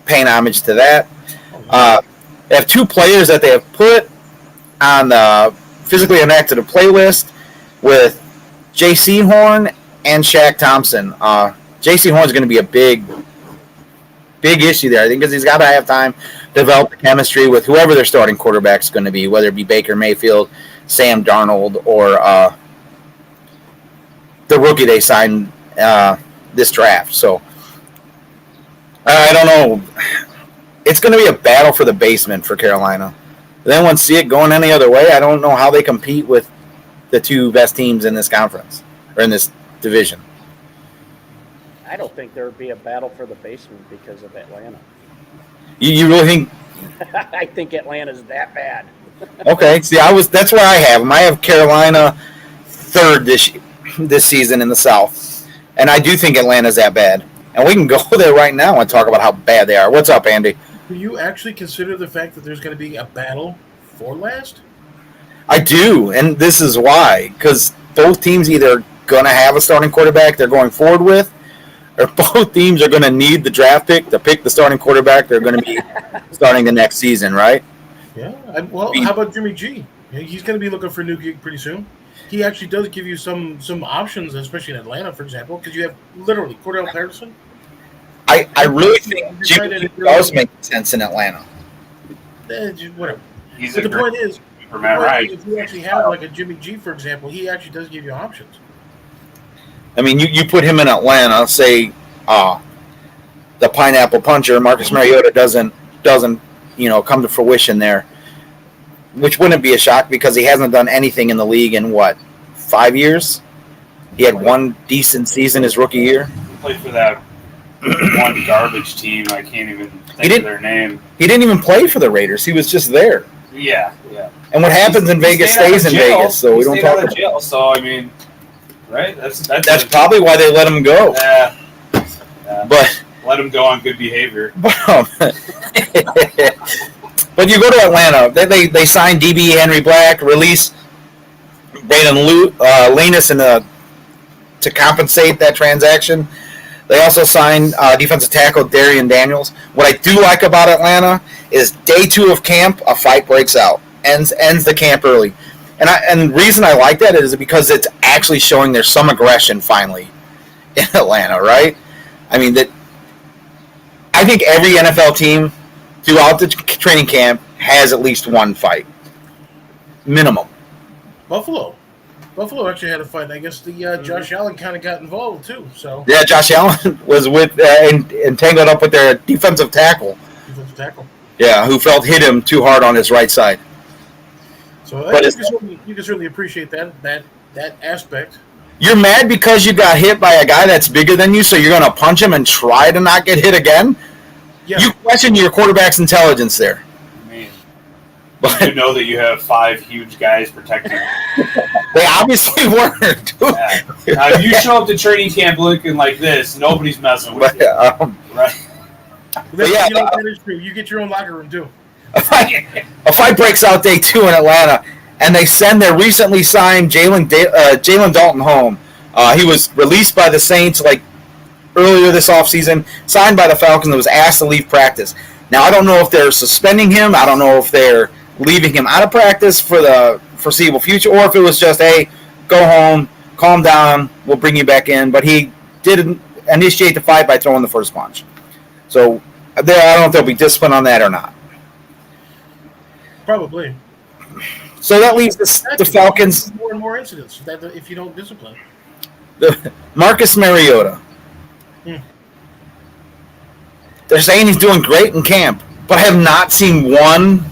Speaker 2: paying homage to that. They have 2 players that they have put on the physically inactive playlist with J.C. Horn and Shaq Thompson. J.C. Horn is going to be a big issue there, I think, because he's got to have time to develop the chemistry with whoever their starting quarterback is going to be, whether it be Baker Mayfield, Sam Darnold, or the rookie they signed this draft. So I don't know. It's going to be a battle for the basement for Carolina. They won't see it going any other way. I don't know how they compete with the 2 best teams in this conference or in this division.
Speaker 4: I don't think there would be a battle for the basement because of Atlanta.
Speaker 2: You really think?
Speaker 4: I think Atlanta's that bad.
Speaker 2: Okay. See, that's where I have them. I have Carolina 3rd this season in the South, and I do think Atlanta's that bad. And we can go there right now and talk about how bad they are. What's up, Andy?
Speaker 1: Do you actually consider the fact that there's going to be a battle for last?
Speaker 2: I do, and this is why. Because both teams either going to have a starting quarterback they're going forward with, or both teams are going to need the draft pick to pick the starting quarterback they're going to be starting the next season, right?
Speaker 1: Yeah. How about Jimmy G? He's going to be looking for a new gig pretty soon. He actually does give you some options, especially in Atlanta, for example, because you have literally Cordell Patterson.
Speaker 2: I really think Jimmy does make sense in Atlanta.
Speaker 1: Whatever.
Speaker 3: He's
Speaker 1: But the point is,
Speaker 3: right.
Speaker 1: if you actually have like a Jimmy G, for example, he actually does give you options.
Speaker 2: I mean, you put him in Atlanta, say the pineapple puncher, Marcus Mariota doesn't come to fruition there, which wouldn't be a shock because he hasn't done anything in the league in 5 years. He had one decent season his rookie year.
Speaker 3: He played for that one garbage team. I can't even think of their name.
Speaker 2: He didn't even play for the Raiders. He was just there.
Speaker 3: Yeah.
Speaker 2: And what happens in Vegas stays in Vegas, so we don't talk about
Speaker 3: jail. So I mean, right?
Speaker 2: That's probably why they let him go.
Speaker 3: Yeah.
Speaker 2: But
Speaker 3: let him go on good behavior.
Speaker 2: But you go to Atlanta. They signed DB Henry Black, release Braden Linus to compensate that transaction. They also signed defensive tackle Darian Daniels. What I do like about Atlanta is day 2 of camp, a fight breaks out, ends the camp early, and the reason I like that is because it's actually showing there's some aggression finally in Atlanta, right? I mean I think every NFL team throughout the training camp has at least one fight, minimum.
Speaker 1: Buffalo actually had a fight. I guess the Josh Allen kind of got involved too. So
Speaker 2: yeah, Josh Allen was with entangled up with their defensive tackle. Yeah, who hit him too hard on his right side.
Speaker 1: So you can certainly appreciate that aspect.
Speaker 2: You're mad because you got hit by a guy that's bigger than you, so you're going to punch him and try to not get hit again? Yeah. You question your quarterback's intelligence there.
Speaker 3: I mean, you know that you have 5 huge guys protecting you.
Speaker 2: They obviously weren't.
Speaker 3: Yeah. Now, if you show up to training camp looking like this, nobody's messing with you. Right?
Speaker 1: That is true. You get your own locker room, too.
Speaker 2: A fight breaks out day 2 in Atlanta, and they send their recently signed Jalen Dalton home. He was released by the Saints earlier this offseason, signed by the Falcons, and was asked to leave practice. Now, I don't know if they're suspending him. I don't know if they're leaving him out of practice for the foreseeable future, or if it was just, hey, go home, calm down, we'll bring you back in. But he did initiate the fight by throwing the first punch. So I don't know if there'll be discipline on that or not.
Speaker 1: Probably.
Speaker 2: So that leaves the Falcons.
Speaker 1: More and more incidents if you don't discipline.
Speaker 2: Marcus Mariota. They're saying he's doing great in camp, but I have not seen one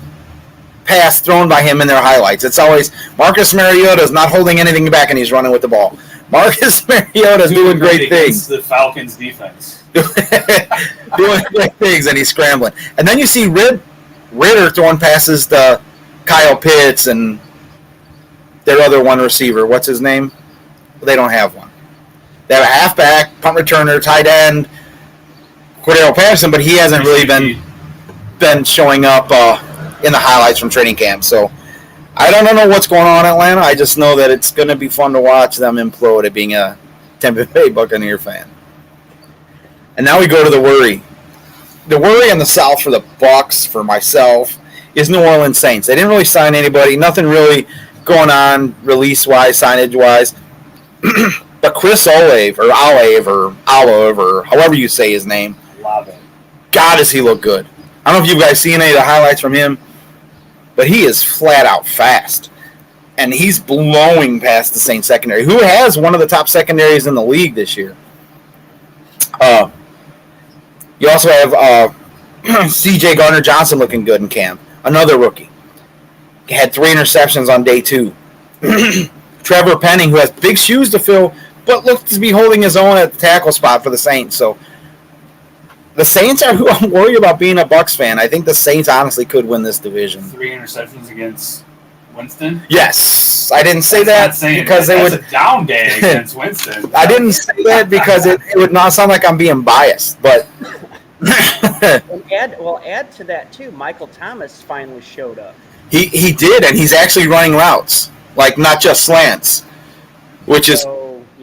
Speaker 2: pass thrown by him in their highlights. It's always Marcus Mariota is not holding anything back and he's running with the ball. Marcus Mariota is doing great things.
Speaker 3: The Falcons defense.
Speaker 2: Doing great things and he's scrambling. And then you see Ritter throwing passes to Kyle Pitts and their other one receiver. What's his name? They don't have one. They have a halfback, punt returner, tight end, Cordell Patterson, but he hasn't really been showing up in the highlights from training camp. So I don't know what's going on in Atlanta. I just know that it's going to be fun to watch them implode at being a Tampa Bay Buccaneer fan. And now we go to the worry. The worry in the South for the Bucs, for myself, is New Orleans Saints. They didn't really sign anybody. Nothing really going on release-wise, signage-wise. But Chris Olave, or Olive, or however you say his name, God, does he look good. I don't know if you guys seen any of the highlights from him, but he is flat out fast. And he's blowing past the Saints secondary, who has one of the top secondaries in the league this year. You also have C.J. Gardner-Johnson looking good in camp, another rookie. He had 3 interceptions on day 2. Trevor Penning, who has big shoes to fill, but looks to be holding his own at the tackle spot for the Saints. So the Saints are who I'm worried about being a Bucs fan. I think the Saints honestly could win this division.
Speaker 3: 3 interceptions against Winston?
Speaker 2: Yes. I didn't say that because they would.
Speaker 3: That's a down day against Winston.
Speaker 2: I didn't say that because it would not sound like I'm being biased, but.
Speaker 4: add to that too. Michael Thomas finally showed up.
Speaker 2: He did, and he's actually running routes, like not just slants, which is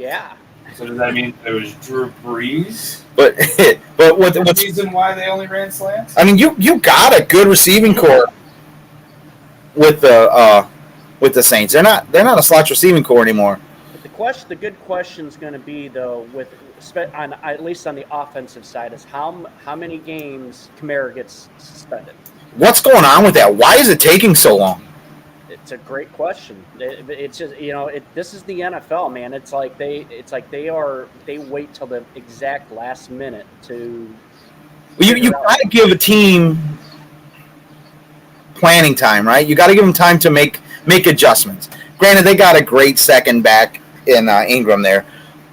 Speaker 4: Yeah.
Speaker 3: So does that mean it was Drew Brees?
Speaker 2: But what's
Speaker 3: The reason why they only ran slants?
Speaker 2: I mean, you got a good receiving core with the Saints. They're not a slot receiving core anymore.
Speaker 4: But the good question is going to be though, at least on the offensive side, is how many games Kamara gets suspended. What's
Speaker 2: going on with that? Why is it taking so long?
Speaker 4: It's a great question. It's just this is the NFL, man. It's like they wait till the exact last minute to.
Speaker 2: You got to give a team planning time, right? You got to give them time to make adjustments. Granted, they got a great second back in Ingram there,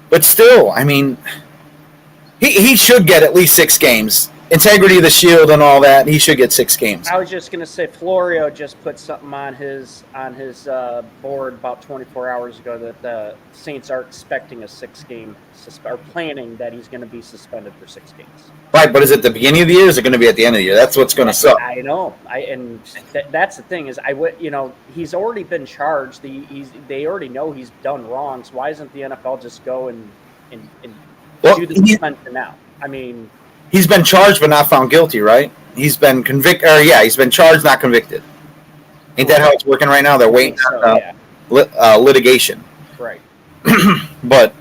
Speaker 2: but still, I mean, he should get at least 6 games. Integrity of the shield and all that. He should get 6 games.
Speaker 4: I was just going to say, Florio just put something on his board about 24 hours ago that the Saints are expecting a 6-game or planning that he's going to be suspended for 6 games.
Speaker 2: Right, but is it the beginning of the year? Or is it going to be at the end of the year? That's what's going to suck.
Speaker 4: I know. That's the thing is he's already been charged. They already know he's done wrong. So why doesn't the NFL just go and do the suspension now? I mean.
Speaker 2: He's been charged but not found guilty, right? He's been convicted. He's been charged, not convicted. Ain't that how it's working right now? They're waiting on litigation.
Speaker 4: Right.
Speaker 2: But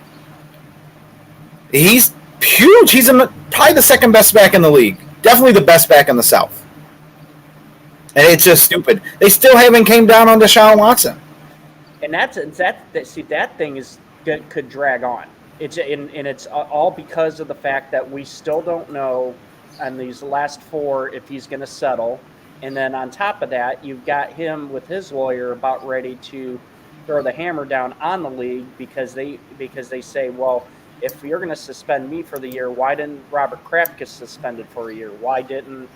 Speaker 2: he's huge. He's probably the second best back in the league. Definitely the best back in the South. And it's just stupid. They still haven't came down on Deshaun Watson.
Speaker 4: And that thing could drag on. It's all because of the fact that we still don't know on these last 4 if he's going to settle. And then on top of that, you've got him with his lawyer about ready to throw the hammer down on the league because they say, well, if you're going to suspend me for the year, why didn't Robert Kraft get suspended for a year? Why didn't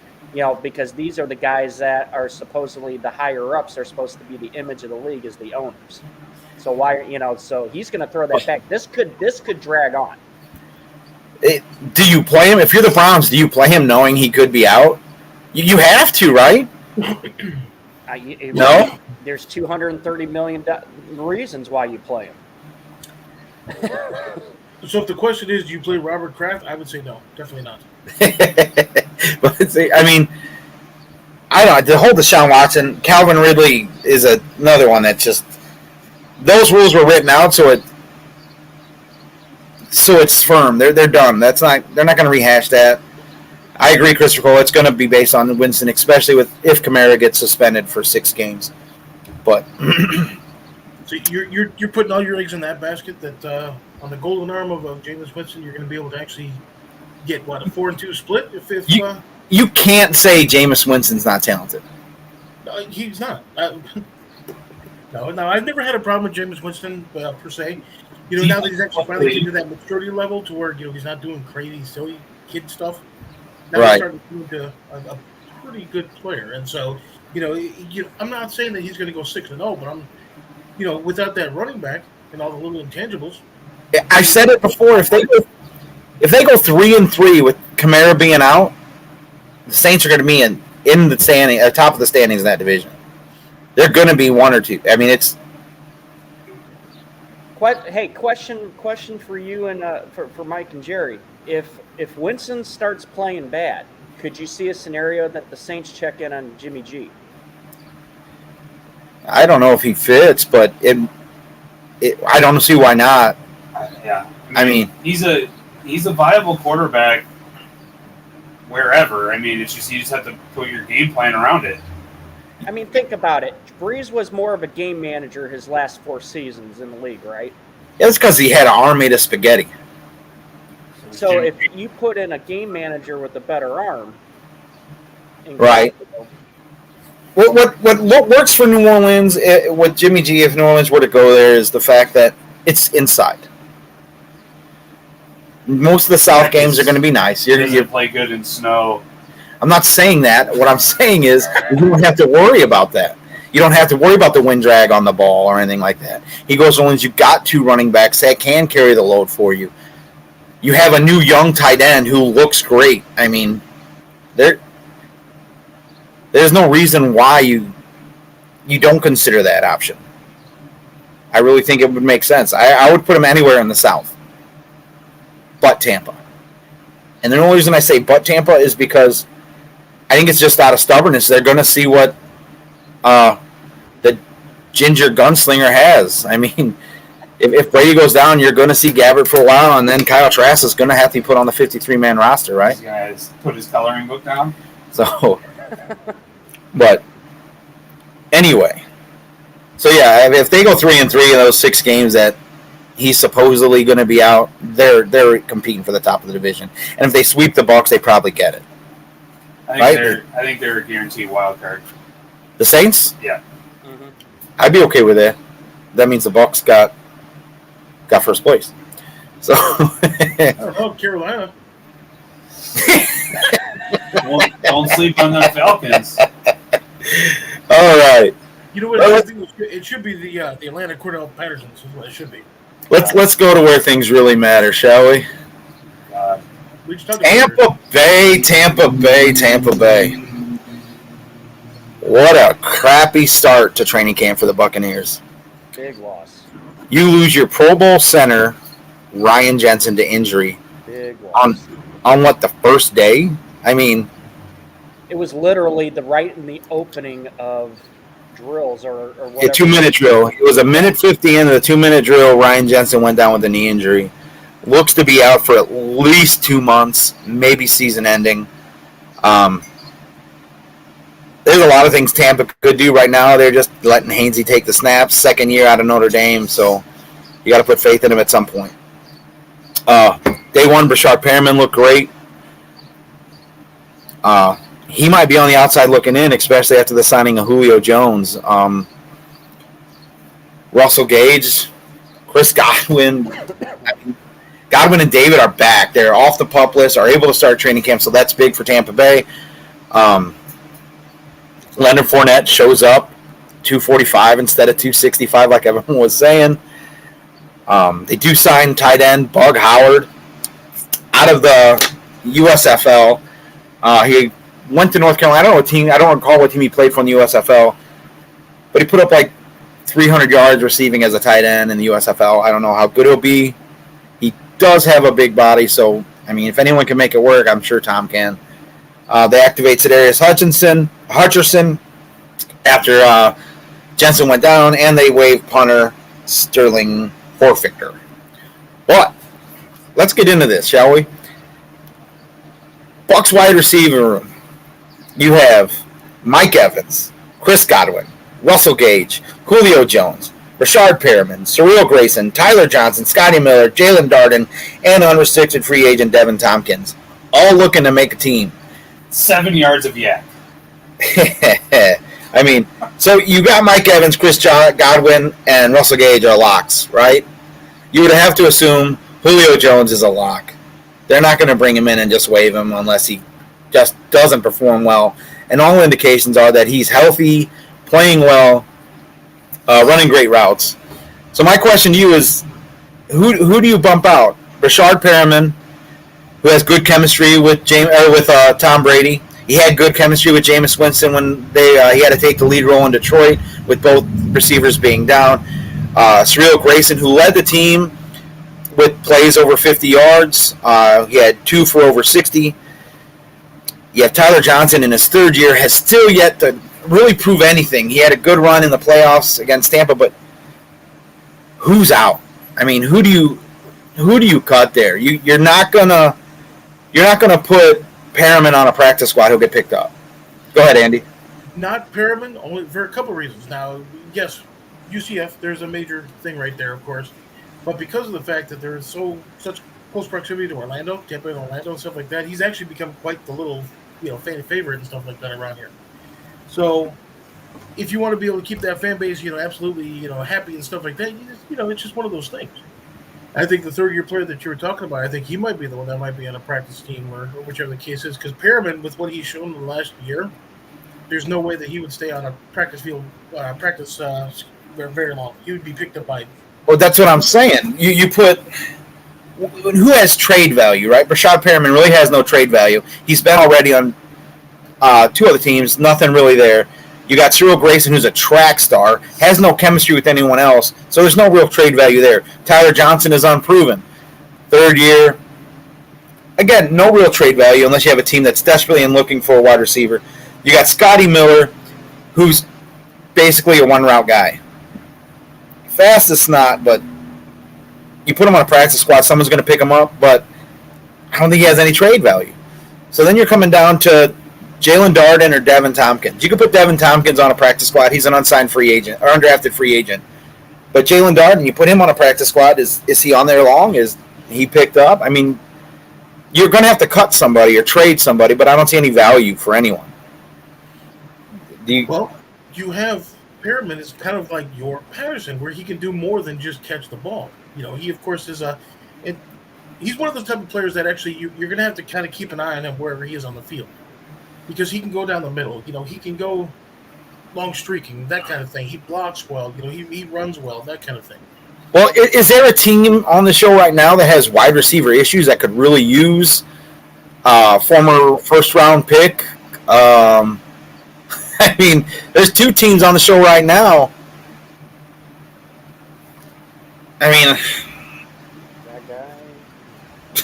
Speaker 4: because these are the guys that are supposedly the higher ups are supposed to be the image of the league as the owners. So why, so he's going to throw that back. This could drag on.
Speaker 2: Do you play him? If you're the Browns, do you play him knowing he could be out? You have to, right? No?
Speaker 4: There's $230 million reasons why you play him.
Speaker 1: So if the question is, do you play Robert Kraft? I would say no, definitely not.
Speaker 2: But I mean, I don't know. The whole Deshaun Watson, Calvin Ridley is another one that just. Those rules were written out, so it's firm. They're done. They're not going to rehash that. I agree, Christopher Cole. It's going to be based on Winston, especially if Kamara gets suspended for 6 games. But
Speaker 1: so you're putting all your eggs in that basket. That on the golden arm of Jameis Winston, you're going to be able to actually get a 4-2 split. If
Speaker 2: you can't say Jameis Winston's not talented.
Speaker 1: He's not. No, I've never had a problem with Jameis Winston per se. Now that he's actually finally getting to that maturity level to where he's not doing crazy, silly kid stuff. Now he's starting to be a pretty good player, and so I'm not saying that he's going to go 6-0, but I'm, without that running back and all the little intangibles.
Speaker 2: I said it before. If they go 3-3 with Kamara being out, the Saints are going to be in the standing, top of the standings in that division. They're going to be 1 or 2. I mean, it's.
Speaker 4: Hey, question for you and for Mike and Jerry. If Winston starts playing bad, could you see a scenario that the Saints check in on Jimmy G?
Speaker 2: I don't know if he fits, but I don't see why not.
Speaker 3: Yeah, I mean, he's a viable quarterback wherever. I mean, it's just you just have to put your game plan around it.
Speaker 4: I mean, think about it. Breeze was more of a game manager his last 4 seasons in the league, right?
Speaker 2: Yeah, that's because he had an arm made of spaghetti.
Speaker 4: So if you put in a game manager with a better arm,
Speaker 2: right? What works for New Orleans with Jimmy G, if New Orleans were to go there, is the fact that it's inside. Most of the South games are going to be nice.
Speaker 3: You play good in snow.
Speaker 2: I'm not saying that. What I'm saying is you don't have to worry about that. You don't have to worry about the wind drag on the ball or anything like that. He goes, as long as you've got 2 running backs that can carry the load for you. You have a new young tight end who looks great. I mean, there's no reason why you don't consider that option. I really think it would make sense. I would put him anywhere in the South, but Tampa. And the only reason I say but Tampa is because I think it's just out of stubbornness. They're going to see what the ginger gunslinger has. I mean, if Brady goes down, you're going to see Gabbert for a while, and then Kyle Trask is going to have to be put on the 53-man roster, right?
Speaker 3: He's going to put his coloring book down.
Speaker 2: So, but anyway. So, yeah, if they go 3-3 in those 6 games that he's supposedly going to be out, they're competing for the top of the division. And if they sweep the Bucs, they probably get it.
Speaker 3: I think they're a guaranteed wild card.
Speaker 2: The Saints?
Speaker 3: Yeah.
Speaker 4: Mm-hmm.
Speaker 2: I'd be okay with that. That means the Bucs got first place. So
Speaker 1: I don't know, Carolina.
Speaker 3: Well, don't sleep on the Falcons.
Speaker 2: All right.
Speaker 1: You know what? I think it should be the Atlanta Cordell Pattersons is what it should be.
Speaker 2: Let's go to where things really matter, shall we?
Speaker 1: We just talked
Speaker 2: Tampa Bay. What a crappy start to training camp for the Buccaneers.
Speaker 4: Big loss.
Speaker 2: You lose your Pro Bowl center, Ryan Jensen, to injury.
Speaker 4: Big loss.
Speaker 2: On what, the first day? I mean,
Speaker 4: it was literally in the opening of drills or whatever.
Speaker 2: A 2-minute drill. It was a minute 50 into the 2-minute drill. Ryan Jensen went down with a knee injury. Looks to be out for at least 2 months, maybe season ending. There's a lot of things Tampa could do right now. They're just letting Hainsey take the snaps. Second year out of Notre Dame, so you got to put faith in him at some point. Day one, Brashard Perriman looked great. He might be on the outside looking in, especially after the signing of Julio Jones. Russell Gage, Chris Godwin. Godwin and David are back. They're off the PUP list, are able to start training camp, so that's big for Tampa Bay. Leonard Fournette shows up 245 instead of 265 like everyone was saying. They do sign tight end Bug Howard out of the USFL. He went to North Carolina. I don't recall what team he played for in the USFL, but he put up like 300 yards receiving as a tight end in the USFL. I don't know how good he'll be. He does have a big body, so I mean, if anyone can make it work, I'm sure Tom can. They activate Sedarius Hutcherson after Jensen went down, and they waived punter Sterling Horfichter. But let's get into this, shall we? Bucs wide receiver room. You have Mike Evans, Chris Godwin, Russell Gage, Julio Jones, Brashard Perriman, Surreal Grayson, Tyler Johnson, Scotty Miller, Jalen Darden, and unrestricted free agent Devin Tompkins, all looking to make a team.
Speaker 3: 7 yards of yak.
Speaker 2: I mean, so you got Mike Evans, Chris Godwin, and Russell Gage are locks, right? You would have to assume Julio Jones is a lock. They're not going to bring him in and just waive him unless he just doesn't perform well. And all indications are that he's healthy, playing well, running great routes. So my question to you is, who do you bump out? Brashard Perriman, who has good chemistry with Tom Brady. He had good chemistry with Jameis Winston when he had to take the lead role in Detroit with both receivers being down. Surreal Grayson, who led the team with plays over 50 yards. He had 2 for over 60. You have Tyler Johnson in his third year, has still yet to really prove anything. He had a good run in the playoffs against Tampa, but who's out? I mean, who do you cut there? You're not gonna put Perriman on a practice squad. He'll get picked up. Go ahead, Andy.
Speaker 1: Not Perriman, only for a couple reasons. Now, yes, UCF, there's a major thing right there, of course. But because of the fact that there is such close proximity to Orlando, Tampa and Orlando and stuff like that, he's actually become quite the little, fan favorite and stuff like that around here. So if you want to be able to keep that fan base, absolutely, happy and stuff like that, it's just one of those things. I think the third-year player that you were talking about, I think he might be the one that might be on a practice team or whichever the case is. Because Perriman, with what he's shown in the last year, there's no way that he would stay on a practice field, very, very long. He would be picked up by.
Speaker 2: Well, that's what I'm saying. You put who has trade value, right? Brashard Perriman really has no trade value. He's been already on 2 other teams, nothing really there. You got Cyril Grayson, who's a track star, has no chemistry with anyone else, so there's no real trade value there. Tyler Johnson is unproven. Third year. Again, no real trade value unless you have a team that's desperately looking for a wide receiver. You got Scotty Miller, who's basically a one-route guy. Fast as snot, but you put him on a practice squad, someone's going to pick him up, but I don't think he has any trade value. So then you're coming down to Jalen Darden or Devin Tompkins. You could put Devin Tompkins on a practice squad. He's an unsigned free agent or undrafted free agent. But Jalen Darden, you put him on a practice squad. Is he on there long? Is he picked up? I mean, you're going to have to cut somebody or trade somebody, but I don't see any value for anyone.
Speaker 1: Well, you have Perriman is kind of like your Patterson, where he can do more than just catch the ball. He of course is he's one of those type of players that actually you're going to have to kind of keep an eye on him wherever he is on the field. Because he can go down the middle, he can go long streaking, that kind of thing. He blocks well, he runs well, that kind of thing.
Speaker 2: Well, is there a team on the show right now that has wide receiver issues that could really use former first-round pick? I mean, there's two teams on the show right now. I mean,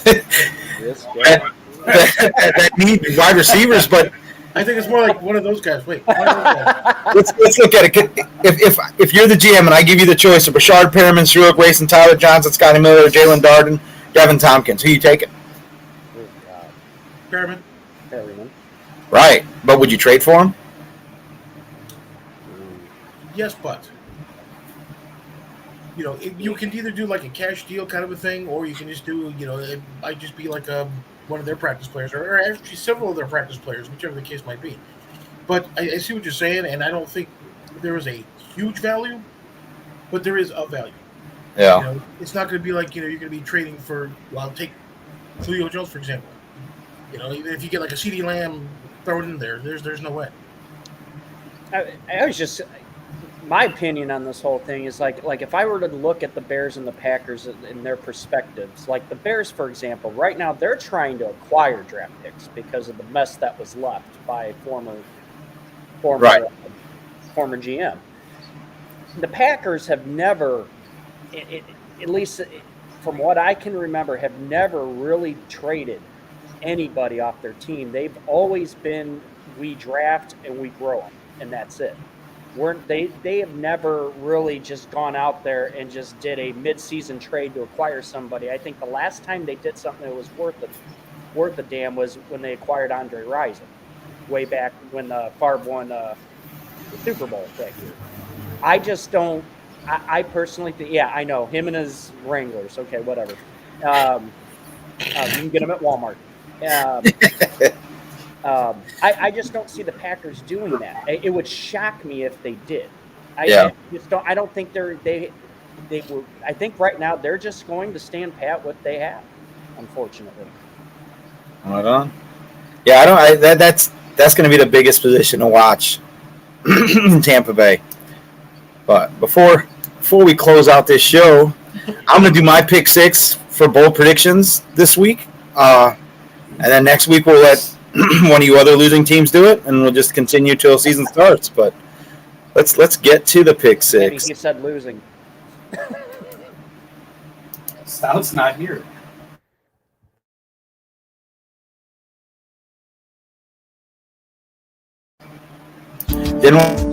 Speaker 4: This guy.
Speaker 2: that need wide receivers, but
Speaker 1: I think it's more like one of those guys. Wait, one of those guys.
Speaker 2: let's look at it. If you're the GM and I give you the choice of Rashard Perriman, Cyril Grayson, Tyler Johnson, Scotty Miller, Jalen Darden, Devin Tompkins, who you taking?
Speaker 1: Perriman.
Speaker 2: Right, but would you trade for him?
Speaker 1: Yes, but you can either do like a cash deal kind of a thing, or you can just do it might just be like one of their practice players, or actually several of their practice players, whichever the case might be. But I see what you're saying, and I don't think there is a huge value, but there is a value.
Speaker 2: Yeah.
Speaker 1: It's not going to be like you're going to be trading for. Well, take Julio Jones for example. Even if you get like a CeeDee Lamb, throw it in there. There's no way.
Speaker 4: I was just, my opinion on this whole thing is like if I were to look at the Bears and the Packers in their perspectives, like the Bears, for example, right now they're trying to acquire draft picks because of the mess that was left by former GM. The Packers have never, at least from what I can remember, have never really traded anybody off their team. They've always been, we draft and we grow them, and that's it. They have never really just gone out there and just did a mid-season trade to acquire somebody. I think the last time they did something that was worth a damn was when they acquired Andre Rison, way back when Favre won the Super Bowl that year. I just don't. I personally think, yeah, I know him and his Wranglers. Okay, whatever. You can get them at Walmart. I just don't see the Packers doing that. It would shock me if they did. I just don't. I don't think they will. I think right now they're just going to stand pat what they have. Unfortunately.
Speaker 2: Right on. Yeah, I don't. That's going to be the biggest position to watch in Tampa Bay. But before we close out this show, I'm going to do my pick six for bold predictions this week. And then next week we'll let one of you other losing teams do it, and we'll just continue till season starts. But let's get to the pick six.
Speaker 4: Maybe he said losing.
Speaker 3: Stout's not here.
Speaker 2: Didn't.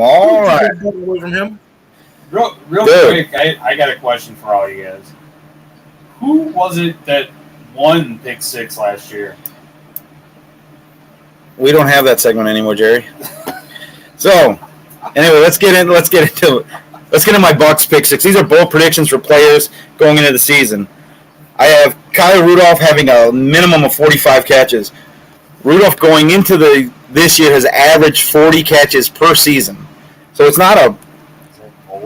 Speaker 2: All right.
Speaker 1: Away from him.
Speaker 3: Real quick, I got a question for all you guys. Who was it that won pick six last year?
Speaker 2: We don't have that segment anymore, Jerry. So, anyway, let's get into my Bucks pick six. These are bold predictions for players going into the season. I have Kyle Rudolph having a minimum of 45 catches. Rudolph going into this year has averaged 40 catches per season. So it's not a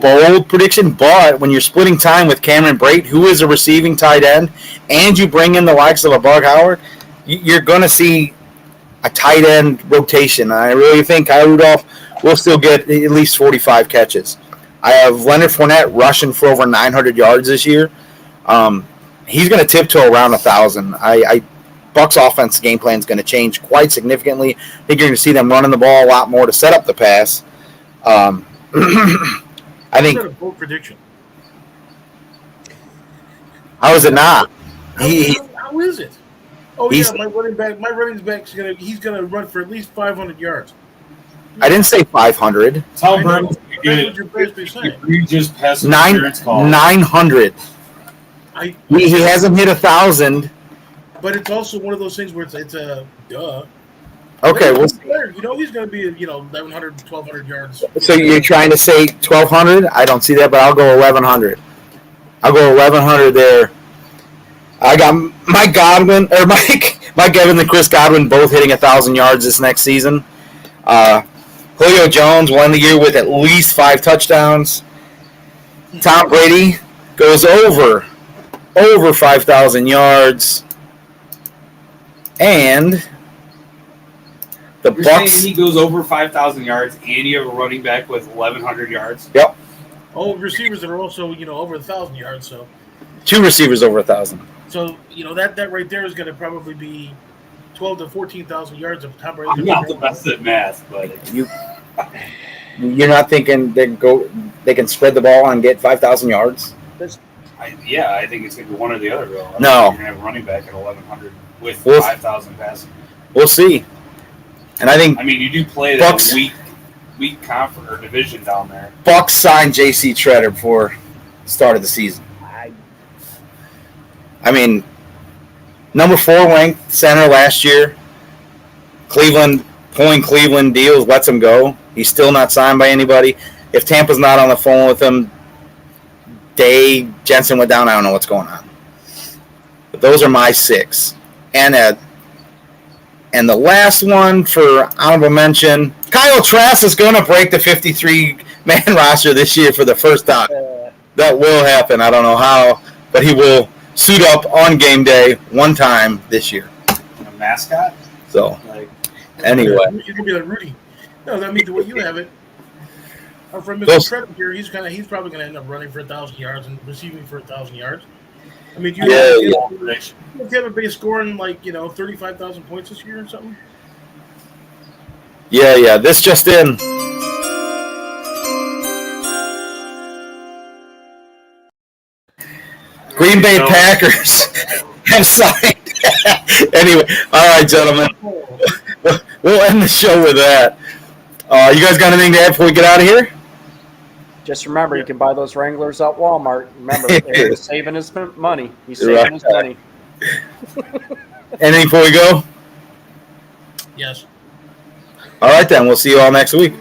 Speaker 2: bold prediction, but when you're splitting time with Cameron Brate, who is a receiving tight end, and you bring in the likes of a Bug Howard, you're going to see a tight end rotation. I really think Kyle Rudolph will still get at least 45 catches. I have Leonard Fournette rushing for over 900 yards this year. He's going to tiptoe around 1,000. Bucs offense game plan is going to change quite significantly. I think you're going to see them running the ball a lot more to set up the pass. I think.
Speaker 1: Is that a bold prediction?
Speaker 2: How is it not?
Speaker 1: How is it? Oh yeah, my running back's gonna run for at least 500 yards.
Speaker 2: I didn't say 500.
Speaker 3: Tell
Speaker 1: I know.
Speaker 3: Burns
Speaker 1: That's what you're basically saying.
Speaker 3: you just pass an insurance call.
Speaker 2: 900. He hasn't hit 1,000.
Speaker 1: But it's also one of those things where it's a duh.
Speaker 2: Okay, well,
Speaker 1: he's going to be 1,100, 1,200 yards.
Speaker 2: so you're trying to say 1,200? I don't see that, but I'll go 1,100. I'll go 1,100 there. I got Mike Evans and Chris Godwin both hitting 1,000 yards this next season. Julio Jones will end the year with at least 5 touchdowns. Tom Brady goes over 5,000 yards. And the
Speaker 3: You're
Speaker 2: Bucs.
Speaker 3: saying he goes over 5,000 yards and you have a running back with 1,100 yards?
Speaker 2: Yep.
Speaker 1: Oh, receivers that are also over 1,000 yards. So
Speaker 2: 2 receivers over 1,000.
Speaker 1: So that right there is going to probably be 12 to 14,000 yards of Tom Brady.
Speaker 3: I'm not the best at math, but
Speaker 2: You're not thinking they can spread the ball and get 5,000 yards?
Speaker 3: I think it's going to be one or the other. Though.
Speaker 2: No.
Speaker 3: You're going to have a running back at 1,100 with 5,000 passing.
Speaker 2: We'll see. And I think
Speaker 3: you do play that weak conference or division down there.
Speaker 2: Bucs signed J.C. Treader before the start of the season. Number 4 ranked center last year. Cleveland deals, lets him go. He's still not signed by anybody. If Tampa's not on the phone with him, Jensen went down. I don't know what's going on. But those are my 6. And the last one for honorable mention, Kyle Trask is going to break the 53-man roster this year for the first time. That will happen. I don't know how, but he will suit up on game day one time this year.
Speaker 3: A mascot?
Speaker 2: So, anyway.
Speaker 1: He's going to be like Rudy. No, that means the way you have it. Our friend Mr. Trevor here, he's probably going to end up running for 1,000 yards and receiving for 1,000 yards. Do you have a base scoring 35,000 points this year or something?
Speaker 2: Yeah. This just in. Green Bay Packers have signed. Anyway, all right, gentlemen. We'll end the show with that. You guys got anything to add before we get out of here?
Speaker 4: Just remember, you can buy those Wranglers at Walmart. Remember, he's saving his money. He's saving his money.
Speaker 2: Anything before we go?
Speaker 1: Yes.
Speaker 2: All right, then. We'll see you all next week.